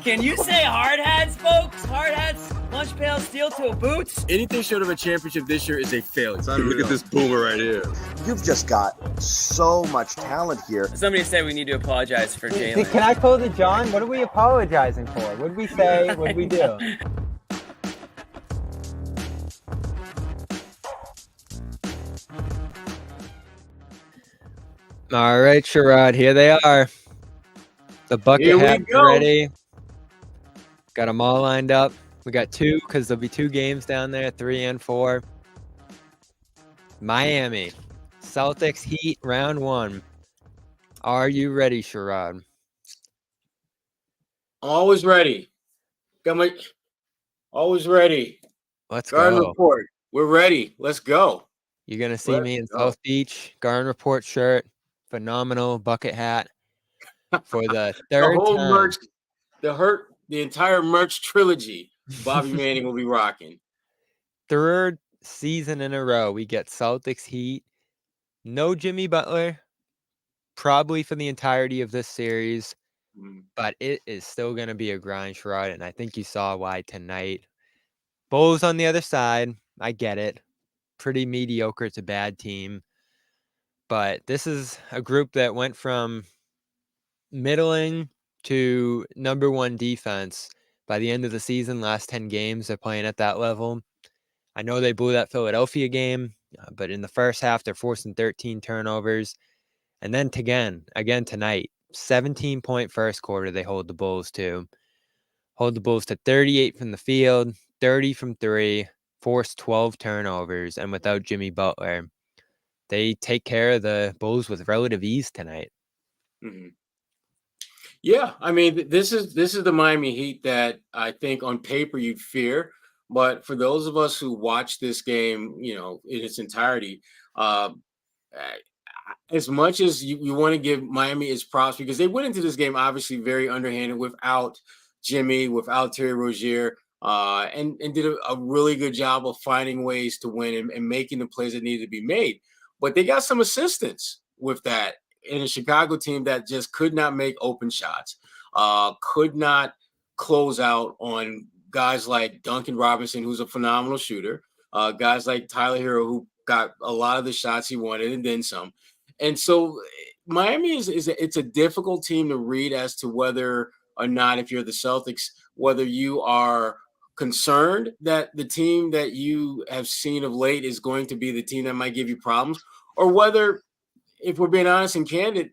Can you say hard hats, folks? Hard hats, lunch pail, steel-toe boots? Anything short of a championship this year is a failure. Look at this boomer right here. You've just got so much talent here. Somebody said we need to apologize for Jalen. Can I close it, John? What are we apologizing for? What did we say? What did we do? All right, Sherrod, here they are. The bucket hats ready. Got them all lined up. We got 2 because there'll be 2 games down there, 3 and 4. Miami, Celtics Heat, round 1. Are you ready, Sherrod? Always ready. Always ready. Let's Garden go. Report. We're ready. Let's go. You're going to see me in South Beach, Garden Report shirt, phenomenal bucket hat for the third the whole time. Merch, the entire merch trilogy, Bobby Manning will be rocking. 3rd season in a row, we get Celtics Heat. No Jimmy Butler, probably for the entirety of this series, but it is still going to be a grind, Sherrod, and I think you saw why tonight. Bulls on the other side, I get it. Pretty mediocre, it's a bad team. But this is a group that went from middling to number 1 defense by the end of the season. Last 10 games, they're playing at that level. I know they blew that Philadelphia game, but in the first half, they're forcing 13 turnovers. And then again tonight, 17-point first quarter, they hold the Bulls to. Hold the Bulls to 38 from the field, 30 from 3, force 12 turnovers, and without Jimmy Butler, they take care of the Bulls with relative ease tonight. Mm-hmm. Yeah, I mean, this is the Miami Heat that I think on paper you'd fear, but for those of us who watch this game, in its entirety, as much as you want to give Miami its props because they went into this game obviously very underhanded without Jimmy, without Terry Rozier, and did a really good job of finding ways to win and making the plays that needed to be made. But they got some assistance with that in a Chicago team that just could not make open shots, could not close out on guys like Duncan Robinson, who's a phenomenal shooter, guys like Tyler Hero, who got a lot of the shots he wanted and then some. And so Miami it's a difficult team to read as to whether or not, if you're the Celtics, whether you are concerned that the team that you have seen of late is going to be the team that might give you problems, or whether, if we're being honest and candid,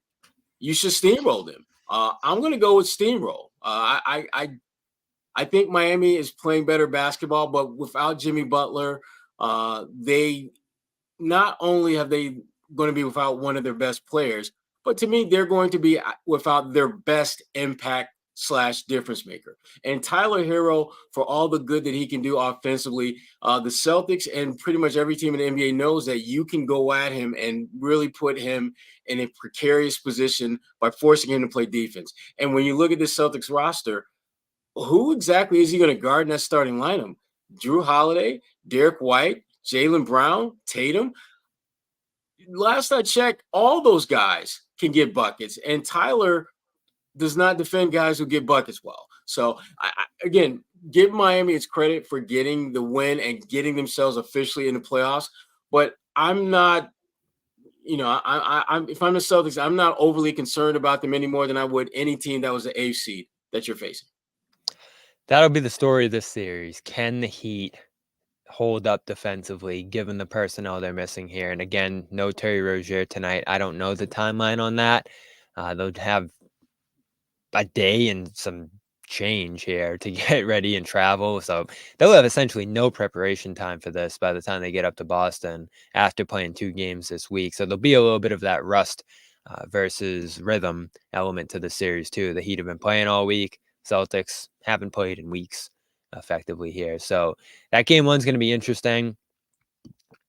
you should steamroll them. I'm going to go with steamroll. I think Miami is playing better basketball, but without Jimmy Butler, they not only have they going to be without one of their best players, but to me, they're going to be without their best impact / difference maker. And Tyler Hero, for all the good that he can do offensively, the Celtics and pretty much every team in the NBA knows that you can go at him and really put him in a precarious position by forcing him to play defense. And when you look at the Celtics roster, who exactly is he going to guard in that starting lineup? Drew Holiday, Derek White, Jaylen Brown, Tatum. Last I checked, all those guys can get buckets, and Tyler does not defend guys who get buckets well. So, again, give Miami its credit for getting the win and getting themselves officially in the playoffs. But I'm not, I'm if I'm the Celtics, I'm not overly concerned about them any more than I would any team that was the eighth seed that you're facing. That'll be the story of this series. Can the Heat hold up defensively, given the personnel they're missing here? And again, no Terry Rozier tonight. I don't know the timeline on that. They'll have a day and some change here to get ready and travel. So they'll have essentially no preparation time for this by the time they get up to Boston after playing 2 games this week. So there'll be a little bit of that rust versus rhythm element to the series too. The Heat have been playing all week. Celtics haven't played in weeks effectively here. So that game 1's going to be interesting.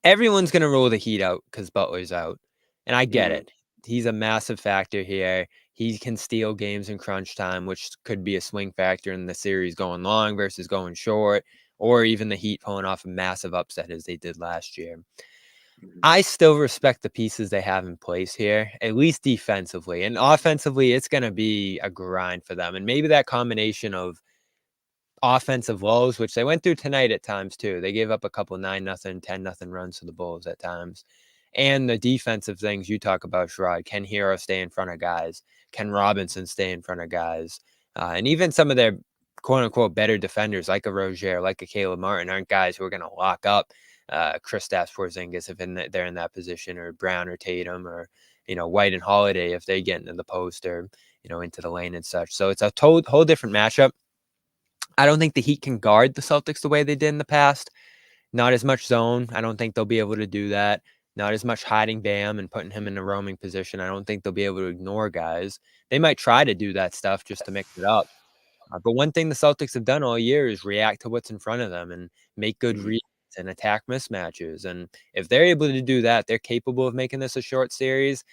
Everyone's going to roll the Heat out because Butler's out. And I get it. He's a massive factor here. He can steal games in crunch time, which could be a swing factor in the series going long versus going short, or even the Heat pulling off a massive upset as they did last year. I still respect the pieces they have in place here, at least defensively. And offensively, it's going to be a grind for them. And maybe that combination of offensive lows, which they went through tonight at times too. They gave up a couple 9-0, 10-0 runs to the Bulls at times. And the defensive things you talk about, Sherrod. Can Hero stay in front of guys? Can Robinson stay in front of guys? And even some of their quote-unquote better defenders like a Rozier, like a Caleb Martin, aren't guys who are going to lock up Kristaps Porzingis if they're in that position, or Brown or Tatum, or White and Holiday if they get into the post or into the lane and such. So it's a whole different matchup. I don't think the Heat can guard the Celtics the way they did in the past. Not as much zone. I don't think they'll be able to do that. Not as much hiding Bam and putting him in a roaming position. I don't think they'll be able to ignore guys. They might try to do that stuff just to mix it up. But one thing the Celtics have done all year is react to what's in front of them and make good reads and attack mismatches. And if they're able to do that, they're capable of making this a short series.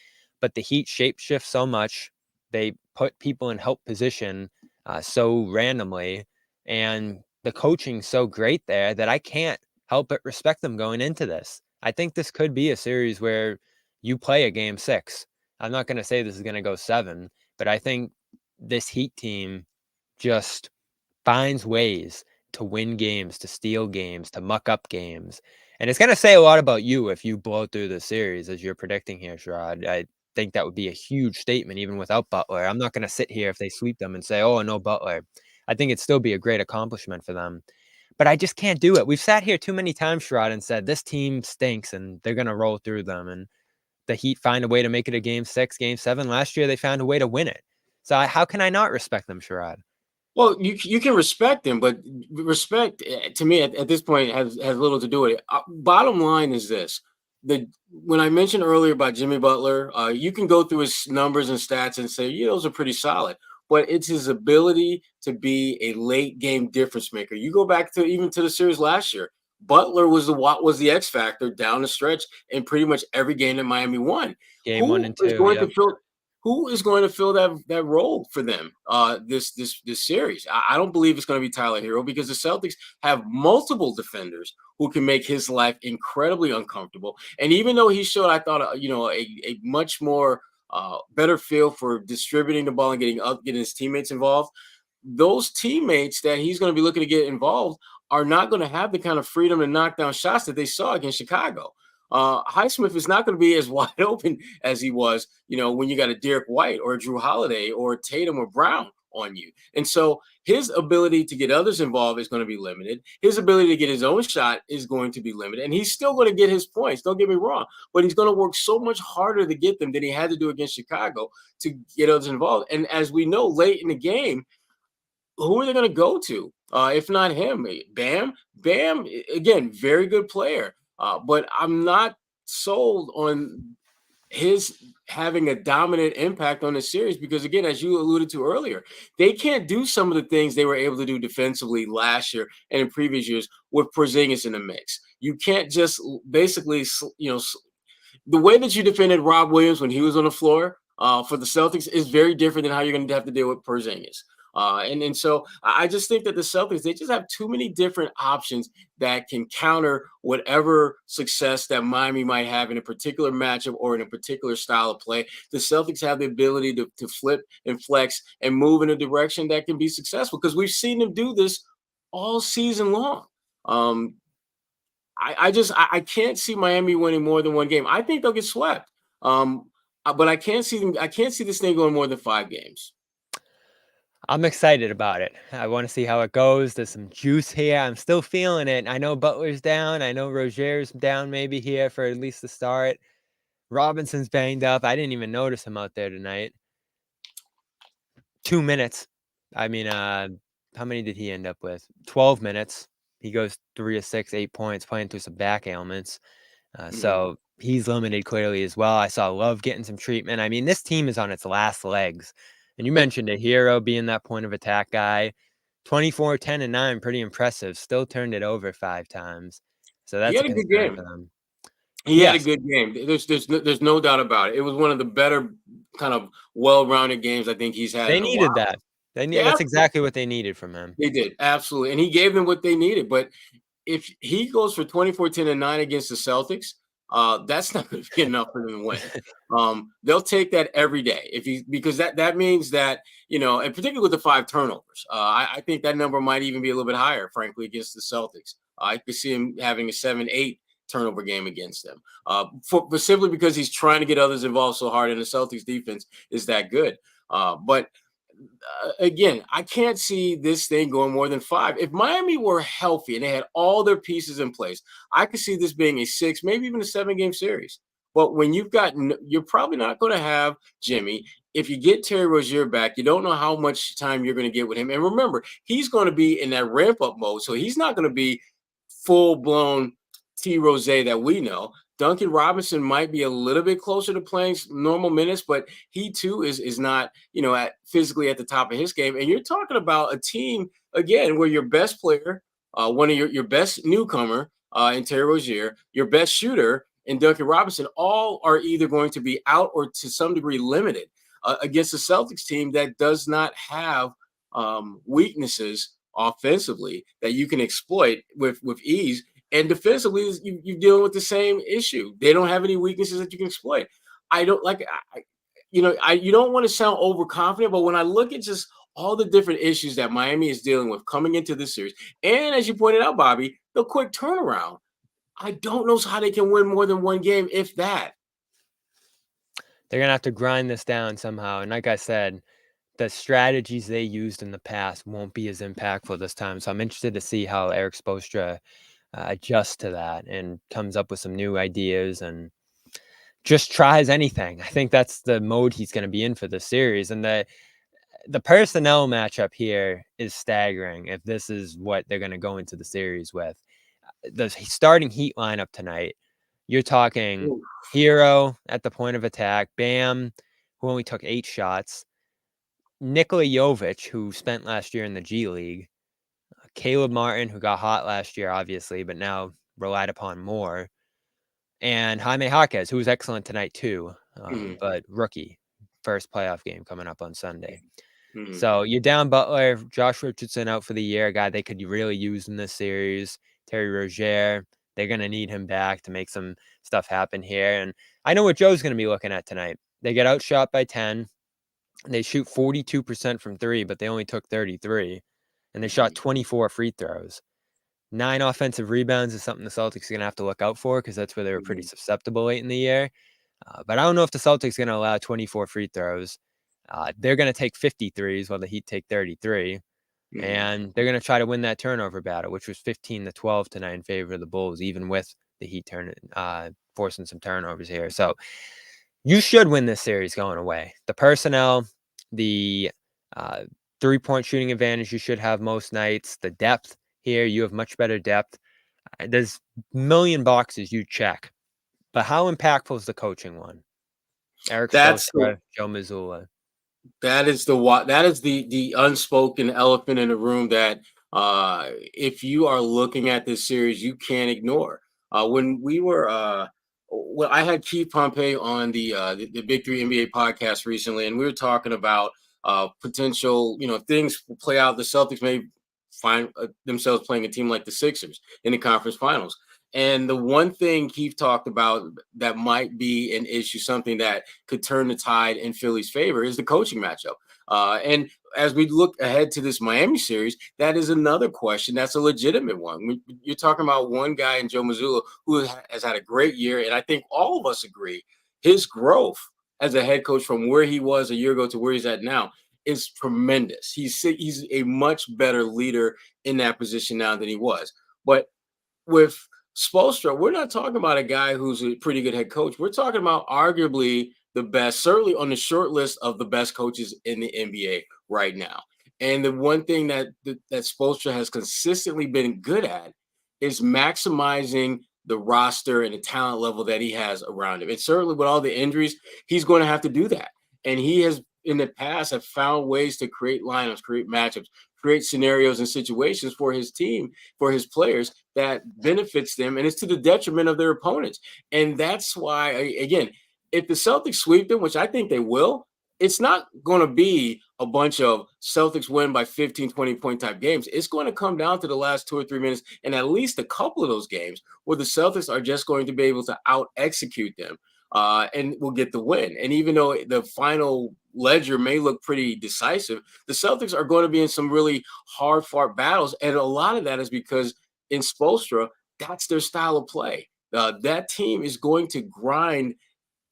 But the Heat shapeshift so much. They put people in help position so randomly. And the coaching's so great there that I can't help but respect them going into this. I think this could be a series where you play a game 6. I'm not going to say this is going to go 7, but I think this Heat team just finds ways to win games, to steal games, to muck up games. And it's going to say a lot about you if you blow through the series, as you're predicting here, Sherrod. I think that would be a huge statement even without Butler. I'm not going to sit here if they sweep them and say, oh, no Butler. I think it'd still be a great accomplishment for them. But I just can't do it. We've sat here too many times, Sherrod, and said this team stinks and they're going to roll through them. And the Heat find a way to make it a game 6, game 7. Last year, they found a way to win it. So how can I not respect them, Sherrod? Well, you can respect them, but respect to me at this point has little to do with it. Bottom line is this: when I mentioned earlier about Jimmy Butler, you can go through his numbers and stats and say, yeah, those are pretty solid. But it's his ability to be a late game difference maker. You go back to even to the series last year. Butler was the X factor down the stretch in pretty much every game that Miami won. Game 1 and 2. Who is going to fill that role for them this series? I don't believe it's going to be Tyler Hero, because the Celtics have multiple defenders who can make his life incredibly uncomfortable. And even though he showed, I thought, a much more better feel for distributing the ball and getting his teammates involved, those teammates that he's going to be looking to get involved are not going to have the kind of freedom to knock down shots that they saw against Chicago. Highsmith is not going to be as wide open as he was, when you got a Derek White or a Drew Holiday or Tatum or Brown on you. And so his ability to get others involved is going to be limited. His ability to get his own shot is going to be limited. And he's still going to get his points. Don't get me wrong. But he's going to work so much harder to get them than he had to do against Chicago to get others involved. And as we know, late in the game, who are they going to go to? If not him? Bam, again, very good player. But I'm not sold on his having a dominant impact on the series because, again, as you alluded to earlier, they can't do some of the things they were able to do defensively last year and in previous years with Porzingis in the mix. You can't just basically, the way that you defended Rob Williams when he was on the floor for the Celtics is very different than how you're going to have to deal with Porzingis. And so I just think that the Celtics, they just have too many different options that can counter whatever success that Miami might have in a particular matchup or in a particular style of play. The Celtics have the ability to flip and flex and move in a direction that can be successful because we've seen them do this all season long. I can't see Miami winning more than one game. I think they'll get swept. But I can't see this thing going more than 5 games. I'm excited about it. I want to see how it goes. There's some juice here. I'm still feeling it. I know Butler's down. I know Rozier's down maybe here for at least the start. Robinson's banged up. I didn't even notice him out there tonight. 2 minutes. I mean, how many did he end up with? 12 minutes. He goes 3 of 6, 8 points, playing through some back ailments. So he's limited clearly as well. I saw Love getting some treatment. I mean, this team is on its last legs. And you mentioned a Hero being that point of attack guy. 24, 10, and 9, pretty impressive. Still turned it over 5 times. So that's a good game for them. He had a good game. There's no doubt about it. It was one of the better kind of well-rounded games I think he's had. They needed that. That's exactly what they needed from him. They did, absolutely. And he gave them what they needed. But if he goes for 24, 10, and 9 against the Celtics, that's not going to be enough for them to win. They'll take that every day because that means that, and particularly with the 5 turnovers, I think that number might even be a little bit higher, frankly, against the Celtics. I could see him having a 7-8 turnover game against them, but simply because he's trying to get others involved so hard, and the Celtics defense is that good. But again, I can't see this thing going more than 5. If Miami were healthy and they had all their pieces in place, I could see this being a 6, maybe even a 7-game series. But when you're probably not going to have Jimmy. If you get Terry Rozier back, you don't know how much time you're going to get with him. And remember, he's going to be in that ramp-up mode, so he's not going to be full-blown T. Rose that we know. Duncan Robinson might be a little bit closer to playing normal minutes, but he too is not, physically at the top of his game. And you're talking about a team, again, where your best player, one of your best newcomer in Terry Rozier, your best shooter in Duncan Robinson, all are either going to be out or to some degree limited against a Celtics team that does not have weaknesses offensively that you can exploit with ease. And defensively, you're dealing with the same issue. They don't have any weaknesses that you can exploit. I don't like, you don't want to sound overconfident, but when I look at just all the different issues that Miami is dealing with coming into this series, and as you pointed out, Bobby, the quick turnaround, I don't know how they can win more than 1 game, if that. They're going to have to grind this down somehow. And like I said, the strategies they used in the past won't be as impactful this time. So I'm interested to see how Eric Spoelstra adjusts to that and comes up with some new ideas and just tries anything. I think that's the mode he's going to be in for this series. And the personnel matchup here is staggering if this is what they're going to go into the series with. The starting Heat lineup tonight, you're talking Hero at the point of attack, Bam, who only took 8 shots, Nikola Jovic, who spent last year in the G League, Caleb Martin, who got hot last year, obviously, but now relied upon more, and Jaime Jaquez, who was excellent tonight too, but rookie, first playoff game coming up on Sunday. So you're down Butler, Josh Richardson out for the year, a guy they could really use in this series. Terry Rozier, they're going to need him back to make some stuff happen here. And I know what Joe's going to be looking at tonight. They get outshot by 10. They shoot 42% from 3, but they only took 33. And they shot 24 free throws. 9 offensive rebounds is something the Celtics are going to have to look out for because that's where they were pretty susceptible late in the year. But I don't know if the Celtics are going to allow 24 free throws. They're going to take 53s while the Heat take 33. And they're going to try to win that turnover battle, which was 15-12 tonight in favor of the Bulls, even with the Heat forcing some turnovers here. So you should win this series going away. The personnel, the 3-point shooting advantage you should have most nights, the depth here, you have much better depth. There's a million boxes you check. But how impactful is the coaching one? Eric Spoelstra, Joe Mazzulla. That is the unspoken elephant in the room that if you are looking at this series, you can't ignore. When we were I had Keith Pompey on the Big Three NBA podcast recently, and we were talking about potential, things will play out. The Celtics may find themselves playing a team like the Sixers in the conference finals. And the one thing Keith talked about that might be an issue, something that could turn the tide in Philly's favor, is the coaching matchup. And as we look ahead to this Miami series, that is another question. That's a legitimate one. You're talking about one guy in Joe Mazzulla who has had a great year. And I think all of us agree his growth as a head coach from where he was a year ago to where he's at now is tremendous. He's a much better leader in that position now than he was. But with Spoelstra, we're not talking about a guy who's a pretty good head coach. We're talking about arguably the best, certainly on the short list of the best coaches in the NBA right now. And the one thing that Spoelstra has consistently been good at is maximizing the roster and the talent level that he has around him. And certainly with all the injuries, he's going to have to do that. And he has in the past have found ways to create lineups, create matchups, create scenarios and situations for his team, for his players that benefits them. And it's to the detriment of their opponents. And that's why, again, if the Celtics sweep them, which I think they will, it's not going to be a bunch of Celtics win by 15, 20-point type games. It's going to come down to the last 2 or 3 minutes, and at least a couple of those games where the Celtics are just going to be able to out execute them, and will get the win. And even though the final ledger may look pretty decisive, the Celtics are going to be in some really hard fought battles, and a lot of that is because in Spoelstra, that's their style of play. That team is going to grind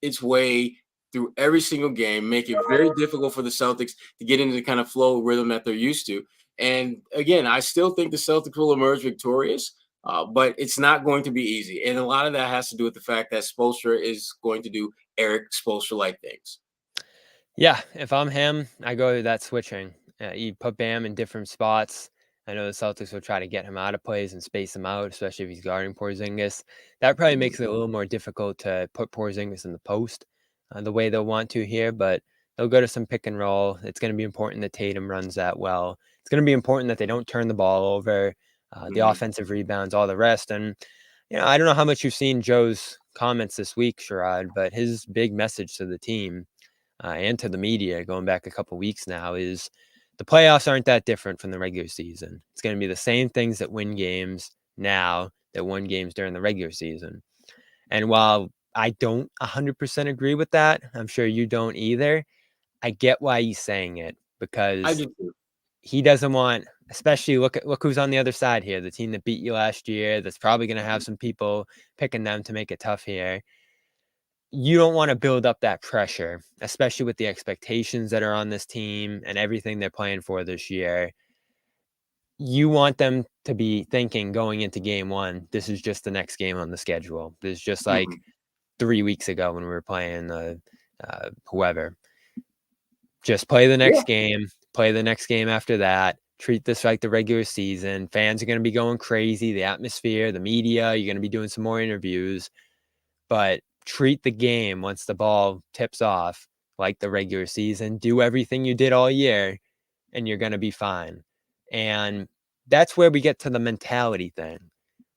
its way through every single game, make it very difficult for the Celtics to get into the kind of flow rhythm that they're used to. And again, I still think the Celtics will emerge victorious, but it's not going to be easy. And a lot of that has to do with the fact that Spoelstra is going to do Eric Spoelstra-like things. Yeah, if I'm him, I go to that switching. You put Bam in different spots. I know the Celtics will try to get him out of plays and space him out, especially if he's guarding Porzingis. That probably makes it a little more difficult to put Porzingis in the post the way they'll want to here, but they'll go to some pick and roll. It's going to be important that Tatum runs that well. It's going to be important that they don't turn the ball over, the offensive rebounds, all the rest. And, I don't know how much you've seen Joe's comments this week, Sherrod, but his big message to the team and to the media going back a couple weeks now is the playoffs aren't that different from the regular season. It's going to be the same things that win games now that won games during the regular season. And while I don't 100% agree with that, I'm sure you don't either, I get why he's saying it, I because do too. he doesn't want, especially look who's on the other side here, the team that beat you last year, that's probably going to have some people picking them to make it tough here. You don't want to build up that pressure, especially with the expectations that are on this team and everything they're playing for this year. You want them to be thinking going into game one, this is just the next game on the schedule. This is just like 3 weeks ago when we were playing whoever. Just play the next game, play the next game after that. Treat this like the regular season. Fans are going to be going crazy. The atmosphere, the media, you're going to be doing some more interviews. But treat the game once the ball tips off like the regular season. Do everything you did all year, and you're going to be fine. And that's where we get to the mentality thing.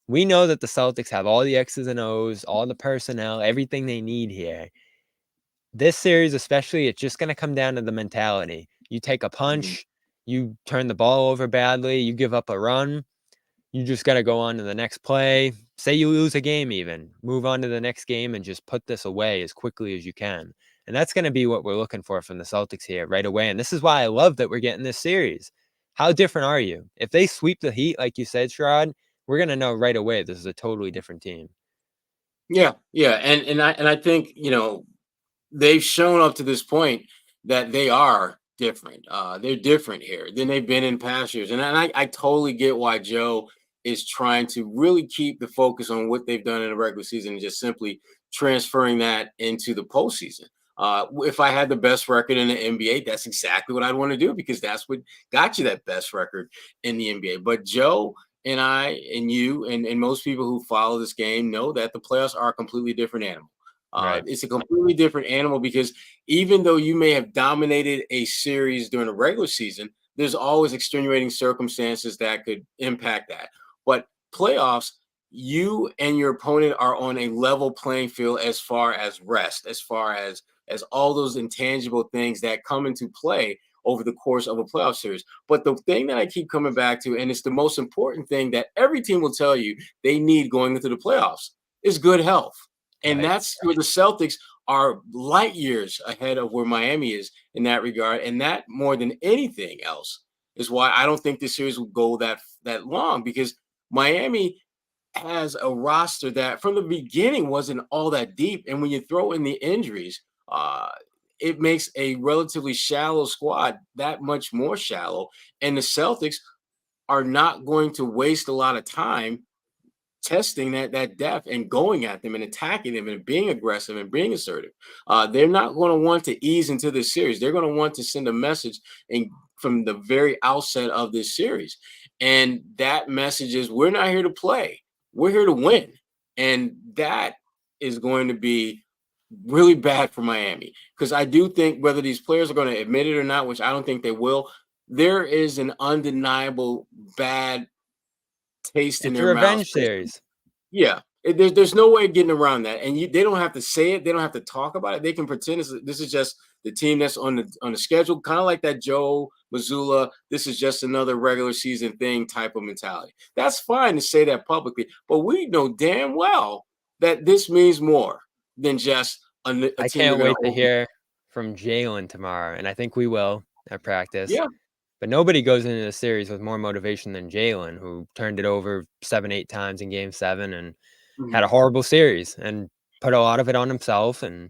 We know that the Celtics have all the X's and O's, all the personnel, everything they need here. This series especially, it's just going to come down to the mentality. You take a punch, you turn the ball over badly, you give up a run, you just got to go on to the next play. Say you lose a game even, move on to the next game and just put this away as quickly as you can. And that's going to be what we're looking for from the Celtics here right away. And this is why I love that we're getting this series. How different are you? If they sweep the Heat, like you said, Sherrod, we're going to know right away this is a totally different team. Yeah, and I think they've shown up to this point that they are different. They're different here than they've been in past years, and I totally get why Joe is trying to really keep the focus on what they've done in the regular season and just simply transferring that into the postseason. If I had the best record in the NBA, that's exactly what I'd want to do because that's what got you that best record in the NBA. But Joe and I and you and most people who follow this game know that the playoffs are a completely different animal. Right. It's a completely different animal because even though you may have dominated a series during the regular season, there's always extenuating circumstances that could impact that. But playoffs, you and your opponent are on a level playing field as far as rest, as far as all those intangible things that come into play over the course of a playoff series. But the thing that I keep coming back to, and it's the most important thing that every team will tell you they need going into the playoffs, is good health. And Right. that's where the Celtics are light years ahead of where Miami is in that regard. And that more than anything else is why I don't think this series will go that long because Miami has a roster that from the beginning wasn't all that deep. And when you throw in the injuries, it makes a relatively shallow squad that much more shallow. And the Celtics are not going to waste a lot of time testing that depth and going at them and attacking them and being aggressive and being assertive. They're not going to want to ease into this series. They're going to want to send a message and from the very outset of this series. And that message is we're not here to play. We're here to win. And that is going to be really bad for Miami because I do think whether these players are going to admit it or not, which I don't think they will, there is an undeniable bad taste in It's a their mouths. revenge series. Yeah, There's no way of getting around that, and they don't have to say it. They don't have to talk about it. They can pretend this is just the team that's on the schedule, kind of like that Joe Mazzulla. This is just another regular season thing type of mentality. That's fine to say that publicly, but we know damn well that this means more than just a team. I can't wait to hear from Jalen tomorrow, and I think we will at practice. Yeah. But nobody goes into the series with more motivation than Jalen, who turned it over 7-8 times in Game 7 and had a horrible series and put a lot of it on himself and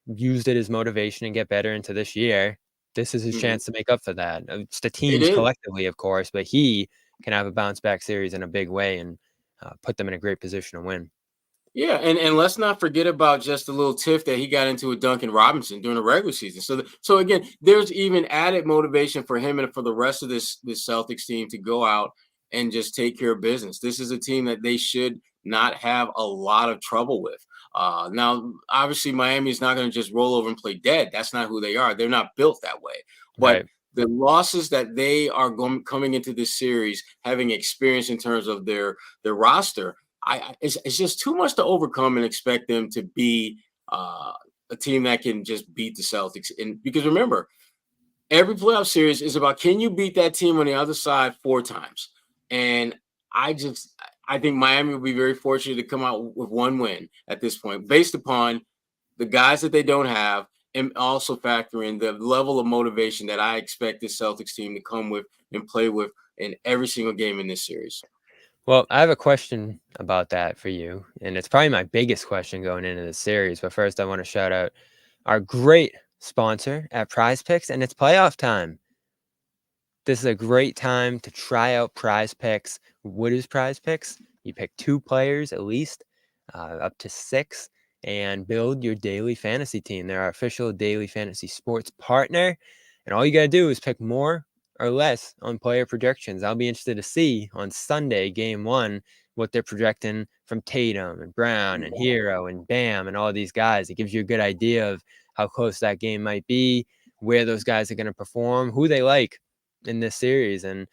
used it as motivation and get better into this year. This is his chance to make up for that. It's the teams collectively, of course, but he can have a bounce back series in a big way and put them in a great position to win. Yeah, and let's not forget about just the little tiff that he got into with Duncan Robinson during the regular season. So again, there's even added motivation for him and for the rest of this Celtics team to go out and just take care of business. This is a team that they should not have a lot of trouble with. Now, obviously, Miami is not going to just roll over and play dead. That's not who they are. They're not built that way. But the losses that they are coming into this series, having experience in terms of their roster, it's just too much to overcome and expect them to be a team that can just beat the Celtics. And because remember, every playoff series is about, can you beat that team on the other side 4 times? And I think Miami will be very fortunate to come out with 1 win at this point, based upon the guys that they don't have, and also factor in the level of motivation that I expect this Celtics team to come with and play with in every single game in this series. Well, I have a question about that for you, and it's probably my biggest question going into the series. But first, I want to shout out our great sponsor at Prize Picks, and it's playoff time. This is a great time to try out Prize Picks. What is Prize Picks? You pick 2 players at least, up to 6, and build your daily fantasy team. They're our official daily fantasy sports partner, and all you got to do is pick more or less on player projections. I'll be interested to see on Sunday, Game 1, what they're projecting from Tatum and Brown and Hero and Bam and all these guys. It gives you a good idea of how close that game might be, where those guys are going to perform, who they like in this series. And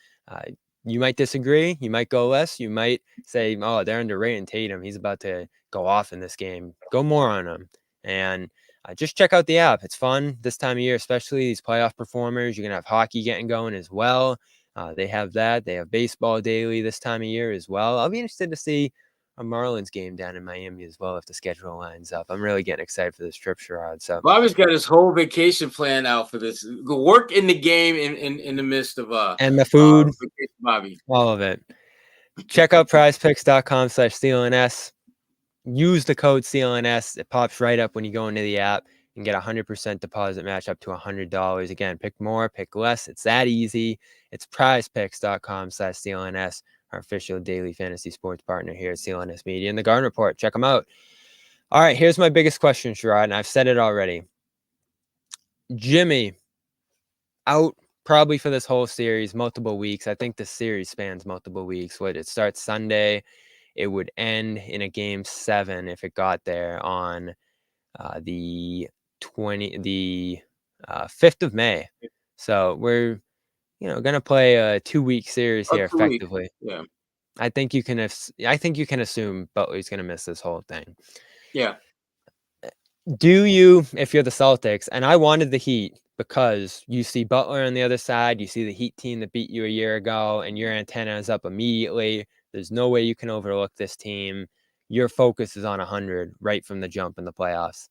you might disagree. You might go less. You might say, oh, they're underrating Tatum. He's about to go off in this game. Go more on him. And just check out the app. It's fun this time of year, especially these playoff performers. You're going to have hockey getting going as well. They have that. They have baseball daily this time of year as well. I'll be interested to see a Marlins game down in Miami as well if the schedule lines up. I'm really getting excited for this trip, Sherrod. So Bobby's got his whole vacation planned out for this. Go work in the game in the midst of and the food, Bobby. All of it. Check out prizepicks.com/CLNS. Use the code CLNS. It pops right up when you go into the app and get 100% deposit match up to $100. Again, pick more, pick less. It's that easy. It's prizepicks.com/CLNS, our official daily fantasy sports partner here at CLNS Media and the Garden Report. Check them out. All right, here's my biggest question, Sherrod, and I've said it already. Jimmy out probably for this whole series, multiple weeks. I think the series spans multiple weeks. It starts Sunday. It would end in a Game 7 if it got there on the 5th of May. So we're going to play a 2-week series here effectively. Yeah. I think you can assume Butler's going to miss this whole thing. Yeah. Do you, if you're the Celtics, and I wanted the Heat because you see Butler on the other side, you see the Heat team that beat you a year ago, and your antenna is up immediately. There's no way you can overlook this team. Your focus is on 100 right from the jump in the playoffs.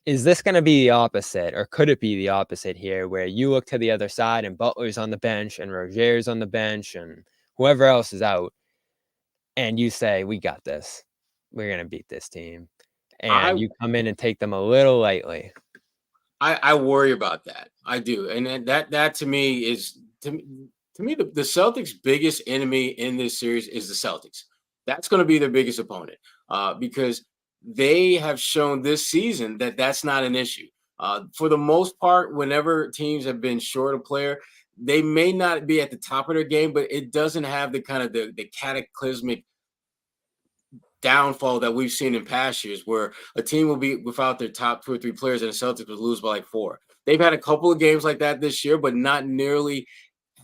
Is this going to be the opposite, or could it be the opposite here, where you look to the other side and Butler's on the bench and Rozier's on the bench and whoever else is out, and you say, we got this. We're going to beat this team. And you come in and take them a little lightly. I worry about that. I do. And that to me is to me the Celtics' biggest enemy in this series is the Celtics. That's going to be their biggest opponent because they have shown this season that that's not an issue. For the most part, whenever teams have been short a player, they may not be at the top of their game, but it doesn't have the kind of the cataclysmic downfall that we've seen in past years where a team will be without their top 2 or 3 players and the Celtics will lose by like 4. They've had a couple of games like that this year, but not nearly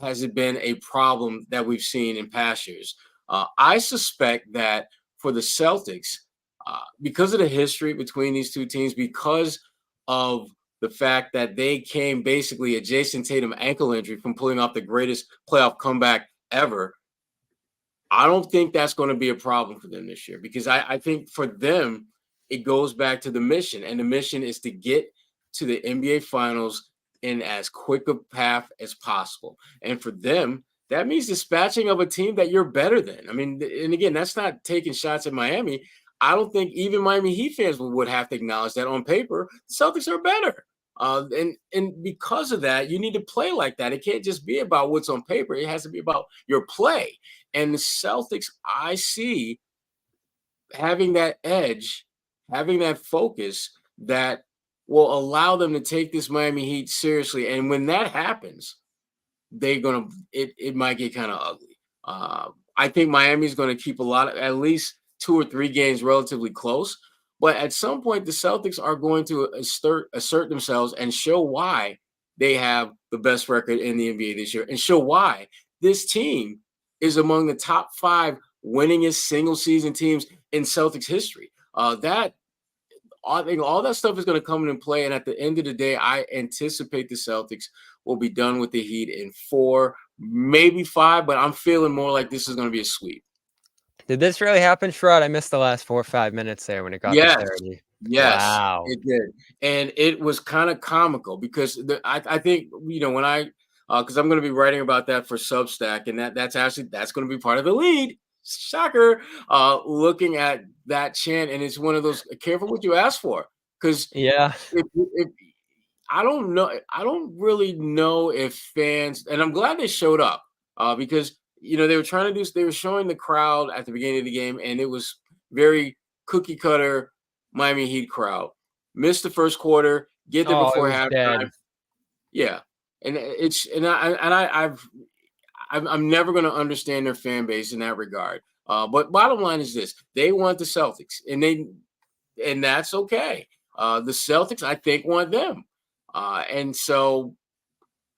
has it been a problem that we've seen in past years. I suspect that for the Celtics, because of the history between these two teams, because of the fact that they came basically a Jason Tatum ankle injury from pulling off the greatest playoff comeback ever, I don't think that's going to be a problem for them this year, because I think for them, it goes back to the mission. And the mission is to get to the NBA Finals in as quick a path as possible. And for them, that means dispatching of a team that you're better than. I mean, and again, that's not taking shots at Miami. I don't think even Miami Heat fans would have to acknowledge that on paper, the Celtics are better. And because of that, you need to play like that. It can't just be about what's on paper. It has to be about your play. And the Celtics, I see having that edge, having that focus that will allow them to take this Miami Heat seriously. And when that happens, it might get kind of ugly. I think Miami's going to keep at least 2 or 3 games relatively close. But at some point, the Celtics are going to assert themselves and show why they have the best record in the NBA this year, and show why this team is among the top 5 winningest single season teams in Celtics history. I think all that stuff is going to come into play. And at the end of the day, I anticipate the Celtics will be done with the Heat in 4, maybe 5, but I'm feeling more like this is going to be a sweep. Did this really happen, Sherrod? I missed the last 4 or 5 minutes there when it got to 30. Yes, wow, it did. And it was kind of comical because I think, when because I'm going to be writing about that for Substack, and that's going to be part of the lead. Shocker, looking at that chant, and it's one of those, careful what you ask for, because yeah, if I don't know, I don't really know if fans, and I'm glad they showed up, because they were showing the crowd at the beginning of the game, and it was very cookie cutter Miami Heat crowd. Missed the first quarter, get there before halftime. Dead. Yeah, and I'm never going to understand their fan base in that regard. But bottom line is this: they want the Celtics, and that's okay. The Celtics, I think, want them, and so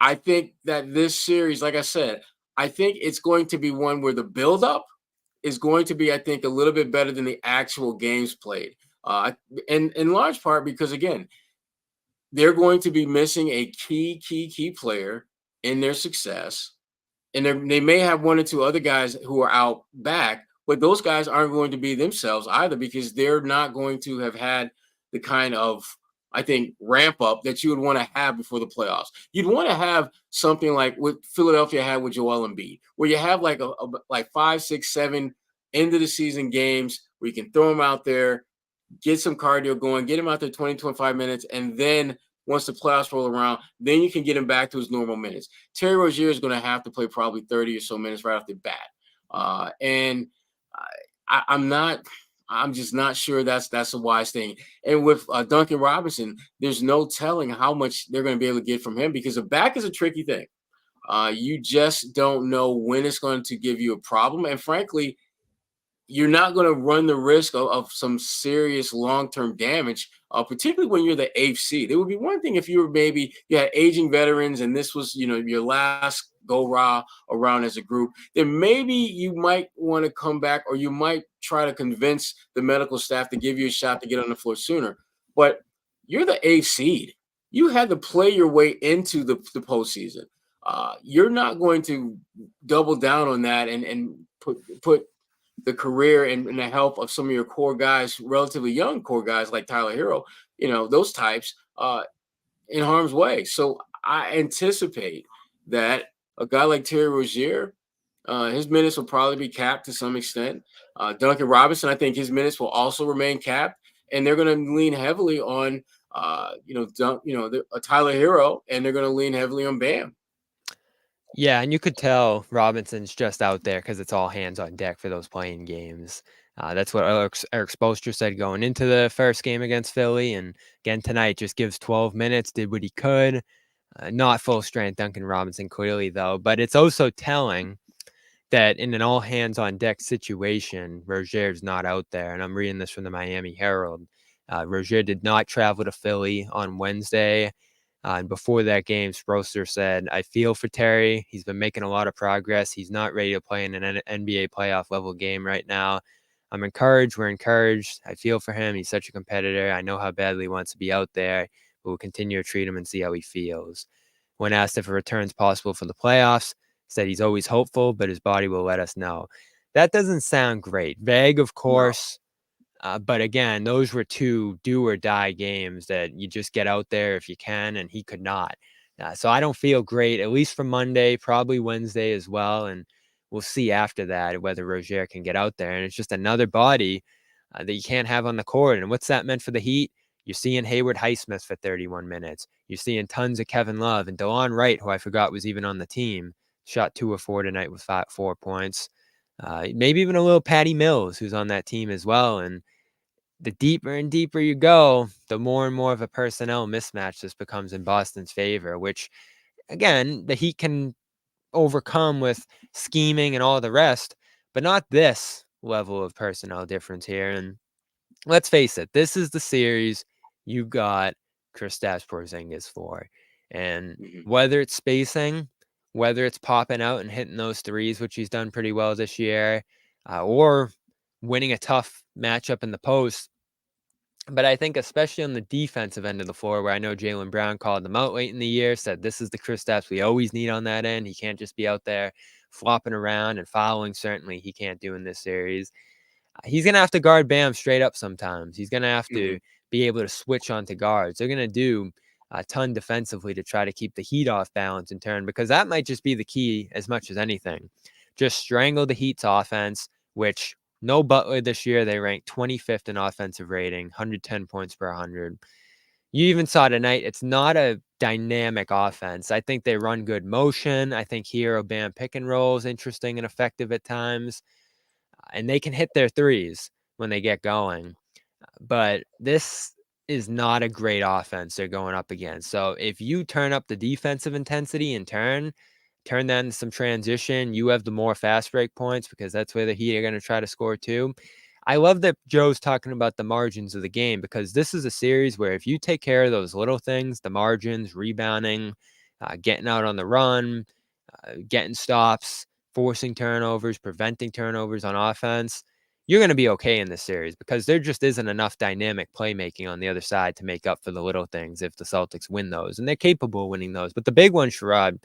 I think that this series, like I said, I think it's going to be one where the buildup is going to be, I think, a little bit better than the actual games played. And in large part because, again, they're going to be missing a key player in their success. And they may have 1 or 2 other guys who are out back, but those guys aren't going to be themselves either, because they're not going to have had the kind of, I think, ramp up that you would want to have before the playoffs. You'd want to have something like what Philadelphia had with Joel Embiid, where you have like like 5, 6, 7 end of the season games where you can throw them out there, get some cardio going, get him out there 20, 25 minutes, and then once the playoffs roll around, then you can get him back to his normal minutes. Terry Rozier is going to have to play probably 30 or so minutes right off the bat. And I'm just not sure that's a wise thing. And with Duncan Robinson, there's no telling how much they're going to be able to get from him, because the back is a tricky thing. You just don't know when it's going to give you a problem. And frankly, you're not going to run the risk of some serious long-term damage, particularly when you're the 8th seed. It would be one thing if you had aging veterans and this was, your last go around as a group, then maybe you might want to come back, or you might try to convince the medical staff to give you a shot to get on the floor sooner. But you're the 8th seed. You had to play your way into the postseason. You're not going to double down on that and put the career and the health of some of your core guys, relatively young core guys like Tyler Hero, those types, in harm's way. So I anticipate that a guy like Terry Rozier, his minutes will probably be capped to some extent. Duncan Robinson, I think his minutes will also remain capped, and they're going to lean heavily on, Tyler Hero, and they're going to lean heavily on Bam. Yeah, and you could tell Robinson's just out there because it's all hands on deck for those playing games. That's what Eric Spoelstra said going into the first game against Philly. And again tonight, just gives 12 minutes, did what he could. Not full strength Duncan Robinson clearly, though. But it's also telling that in an all hands on deck situation, Rozier's not out there. And I'm reading this from the Miami Herald. Rozier did not travel to Philly on Wednesday. And before that game, Spoelstra said, I feel for Terry. He's been making a lot of progress. He's not ready to play in an NBA playoff level game right now. I'm encouraged. We're encouraged. I feel for him. He's such a competitor. I know how badly he wants to be out there, but we'll continue to treat him and see how he feels. When asked if a return's possible for the playoffs, said he's always hopeful, but his body will let us know. That doesn't sound great. Vague, of course. But again, those were 2 do or die games that you just get out there if you can, and he could not. So I don't feel great, at least for Monday, probably Wednesday as well. And we'll see after that whether Rozier can get out there. And it's just another body that you can't have on the court. And what's that meant for the Heat? You're seeing Hayward Highsmith for 31 minutes. You're seeing tons of Kevin Love and DeLon Wright, who I forgot was even on the team, shot 2 of 4 tonight with 4 points. Maybe even a little Patty Mills, who's on that team as well. And the deeper and deeper you go, the more and more of a personnel mismatch this becomes in Boston's favor, which, again, the Heat can overcome with scheming and all the rest, but not this level of personnel difference here. And let's face it, this is the series you got Kristaps Porzingis for. And whether it's spacing, whether it's popping out and hitting those threes, which he's done pretty well this year, or winning a tough matchup in the post. But I think especially on the defensive end of the floor, where I know Jaylen Brown called them out late in the year, said this is the Kristaps we always need on that end. He can't just be out there flopping around and fouling. Certainly he can't do in this series. He's going to have to guard Bam straight up sometimes. He's going to have to be able to switch onto guards. They're going to do a ton defensively to try to keep the Heat off balance in turn, because that might just be the key as much as anything. Just strangle the Heat's offense, which no Butler this year. They ranked 25th in offensive rating, 110 points per 100. You even saw tonight, it's not a dynamic offense. I think they run good motion. I think Hero Bam pick and roll is interesting and effective at times. And they can hit their threes when they get going. But this is not a great offense they're going up against. So if you turn up the defensive intensity and turn that into some transition, you have the more fast break points, because that's where the Heat are going to try to score too. I love that Joe's talking about the margins of the game, because this is a series where if you take care of those little things, the margins, rebounding, getting out on the run, getting stops, forcing turnovers, preventing turnovers on offense, you're going to be okay in this series, because there just isn't enough dynamic playmaking on the other side to make up for the little things if the Celtics win those. And they're capable of winning those. But the big one, Sherrod,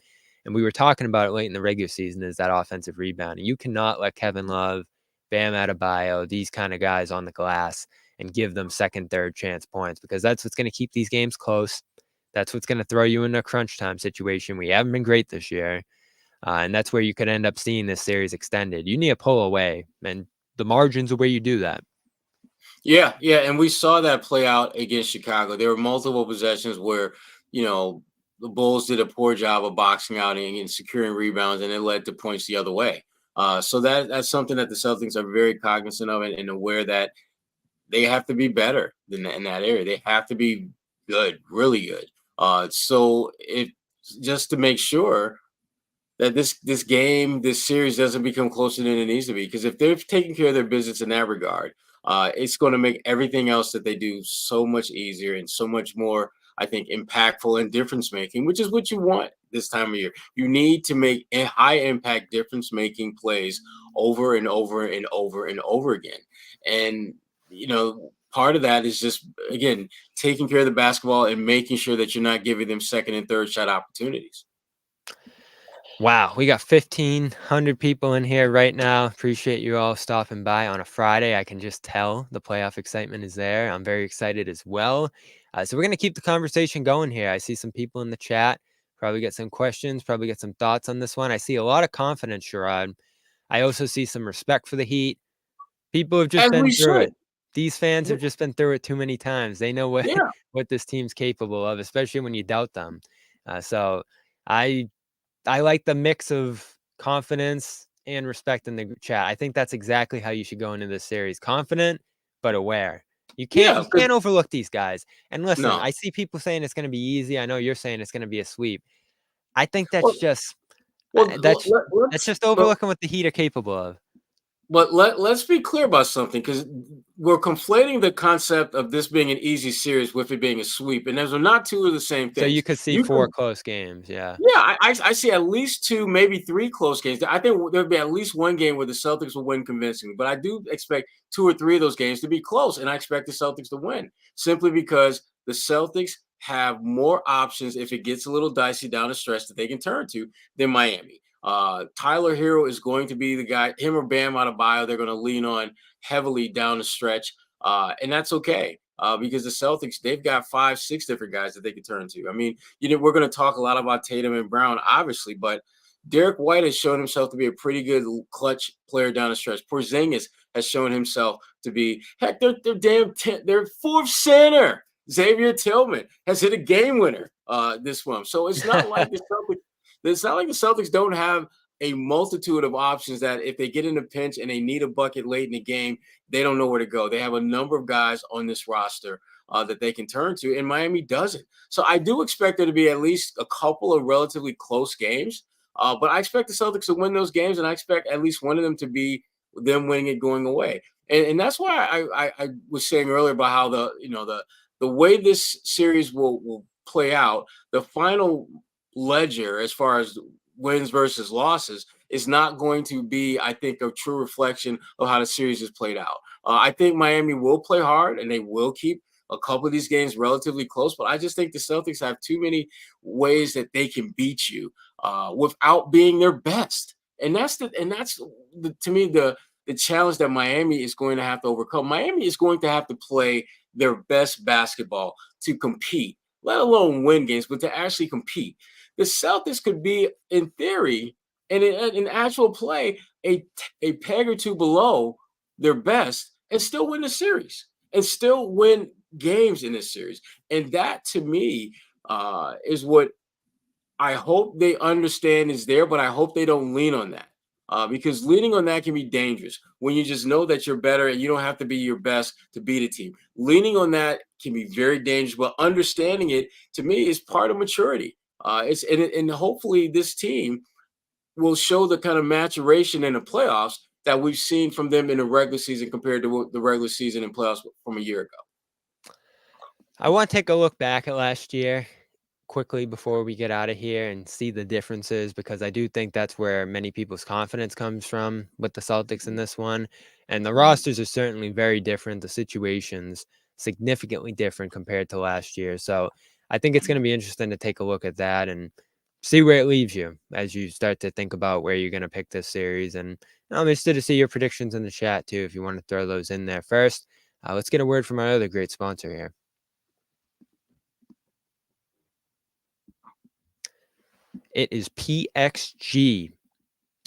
and we were talking about it late in the regular season, is that offensive rebounding. You cannot let Kevin Love, Bam Adebayo, these kind of guys on the glass and give them second, third chance points, because that's what's going to keep these games close. That's what's going to throw you in a crunch time situation. We haven't been great this year. And that's where you could end up seeing this series extended. You need to pull away, and the margins are where you do that. Yeah, and we saw that play out against Chicago. There were multiple possessions where, the Bulls did a poor job of boxing out and securing rebounds, and it led to points the other way. So that's something that the Celtics are very cognizant of and aware that they have to be better in that area. They have to be good, really good. So if just to make sure that this series doesn't become closer than it needs to be, because if they're taking care of their business in that regard, it's going to make everything else that they do so much easier and so much more, I think, impactful and difference making, which is what you want this time of year. You need to make a high impact difference making plays over and over and over and over again. And, part of that is just, again, taking care of the basketball and making sure that you're not giving them second and third shot opportunities. Wow, we got 1,500 people in here right now. Appreciate you all stopping by on a Friday. I can just tell the playoff excitement is there. I'm very excited as well. So we're going to keep the conversation going here. I see some people in the chat. Probably get some questions, probably get some thoughts on this one. I see a lot of confidence, Sherrod. I also see some respect for the Heat. People have just been through it. These fans have just been through it too many times. They know what this team's capable of, especially when you doubt them. So I like the mix of confidence and respect in the chat. I think that's exactly how you should go into this series. Confident, but aware. You can't overlook these guys. And listen, I see people saying it's going to be easy. I know you're saying it's going to be a sweep. I think that's just overlooking what the Heat are capable of. But let's be clear about something, because we're conflating the concept of this being an easy series with it being a sweep, and those are not two of the same So you things. could see You 4 can, close games, yeah. yeah, I see at least 2, maybe 3 close games. I think there'll be at least one game where the Celtics will win convincingly, but I do expect 2 or 3 of those games to be close, and I expect the Celtics to win simply because the Celtics have more options if it gets a little dicey down the stretch that they can turn to than Miami. Tyler Hero is going to be the guy, him or Bam Adebayo, they're going to lean on heavily down the stretch, and that's okay. Because the Celtics, they've got 5, 6 different guys that they can turn to. I mean, we're going to talk a lot about Tatum and Brown, obviously, but Derek White has shown himself to be a pretty good clutch player down the stretch. Porzingis has shown himself to be, heck, their fourth center, Xavier Tillman, has hit a game winner this month. So it's not like the Celtics don't have a multitude of options that if they get in a pinch and they need a bucket late in the game, they don't know where to go. They have a number of guys on this roster that they can turn to, and Miami doesn't. So I do expect there to be at least a couple of relatively close games, but I expect the Celtics to win those games, and I expect at least one of them to be them winning it going away. And that's why I was saying earlier about how the way this series will play out, the final ledger as far as wins versus losses is not going to be, I think, a true reflection of how the series is played out. I think Miami will play hard and they will keep a couple of these games relatively close, but I just think the Celtics have too many ways that they can beat you without being their best, and that's to me the challenge that Miami is going to have to overcome. Miami is going to have to play their best basketball to compete, let alone win games, but to actually compete. The Celtics could be, in theory, and in actual play, a peg or two below their best and still win the series and still win games in this series. And that, to me, is what I hope they understand is there, but I hope they don't lean on that. Because leaning on that can be dangerous when you just know that you're better and you don't have to be your best to beat a team. Leaning on that can be very dangerous, but understanding it, to me, is part of maturity. And hopefully this team will show the kind of maturation in the playoffs that we've seen from them in the regular season compared to the regular season and playoffs from a year ago. I want to take a look back at last year quickly before we get out of here and see the differences, because I do think that's where many people's confidence comes from with the Celtics in this one. And the rosters are certainly very different. The situations significantly different compared to last year. So I think it's going to be interesting to take a look at that and see where it leaves you as you start to think about where you're going to pick this series. And I'm interested to see your predictions in the chat too, if you want to throw those in there first. Let's get a word from our other great sponsor here. It is PXG.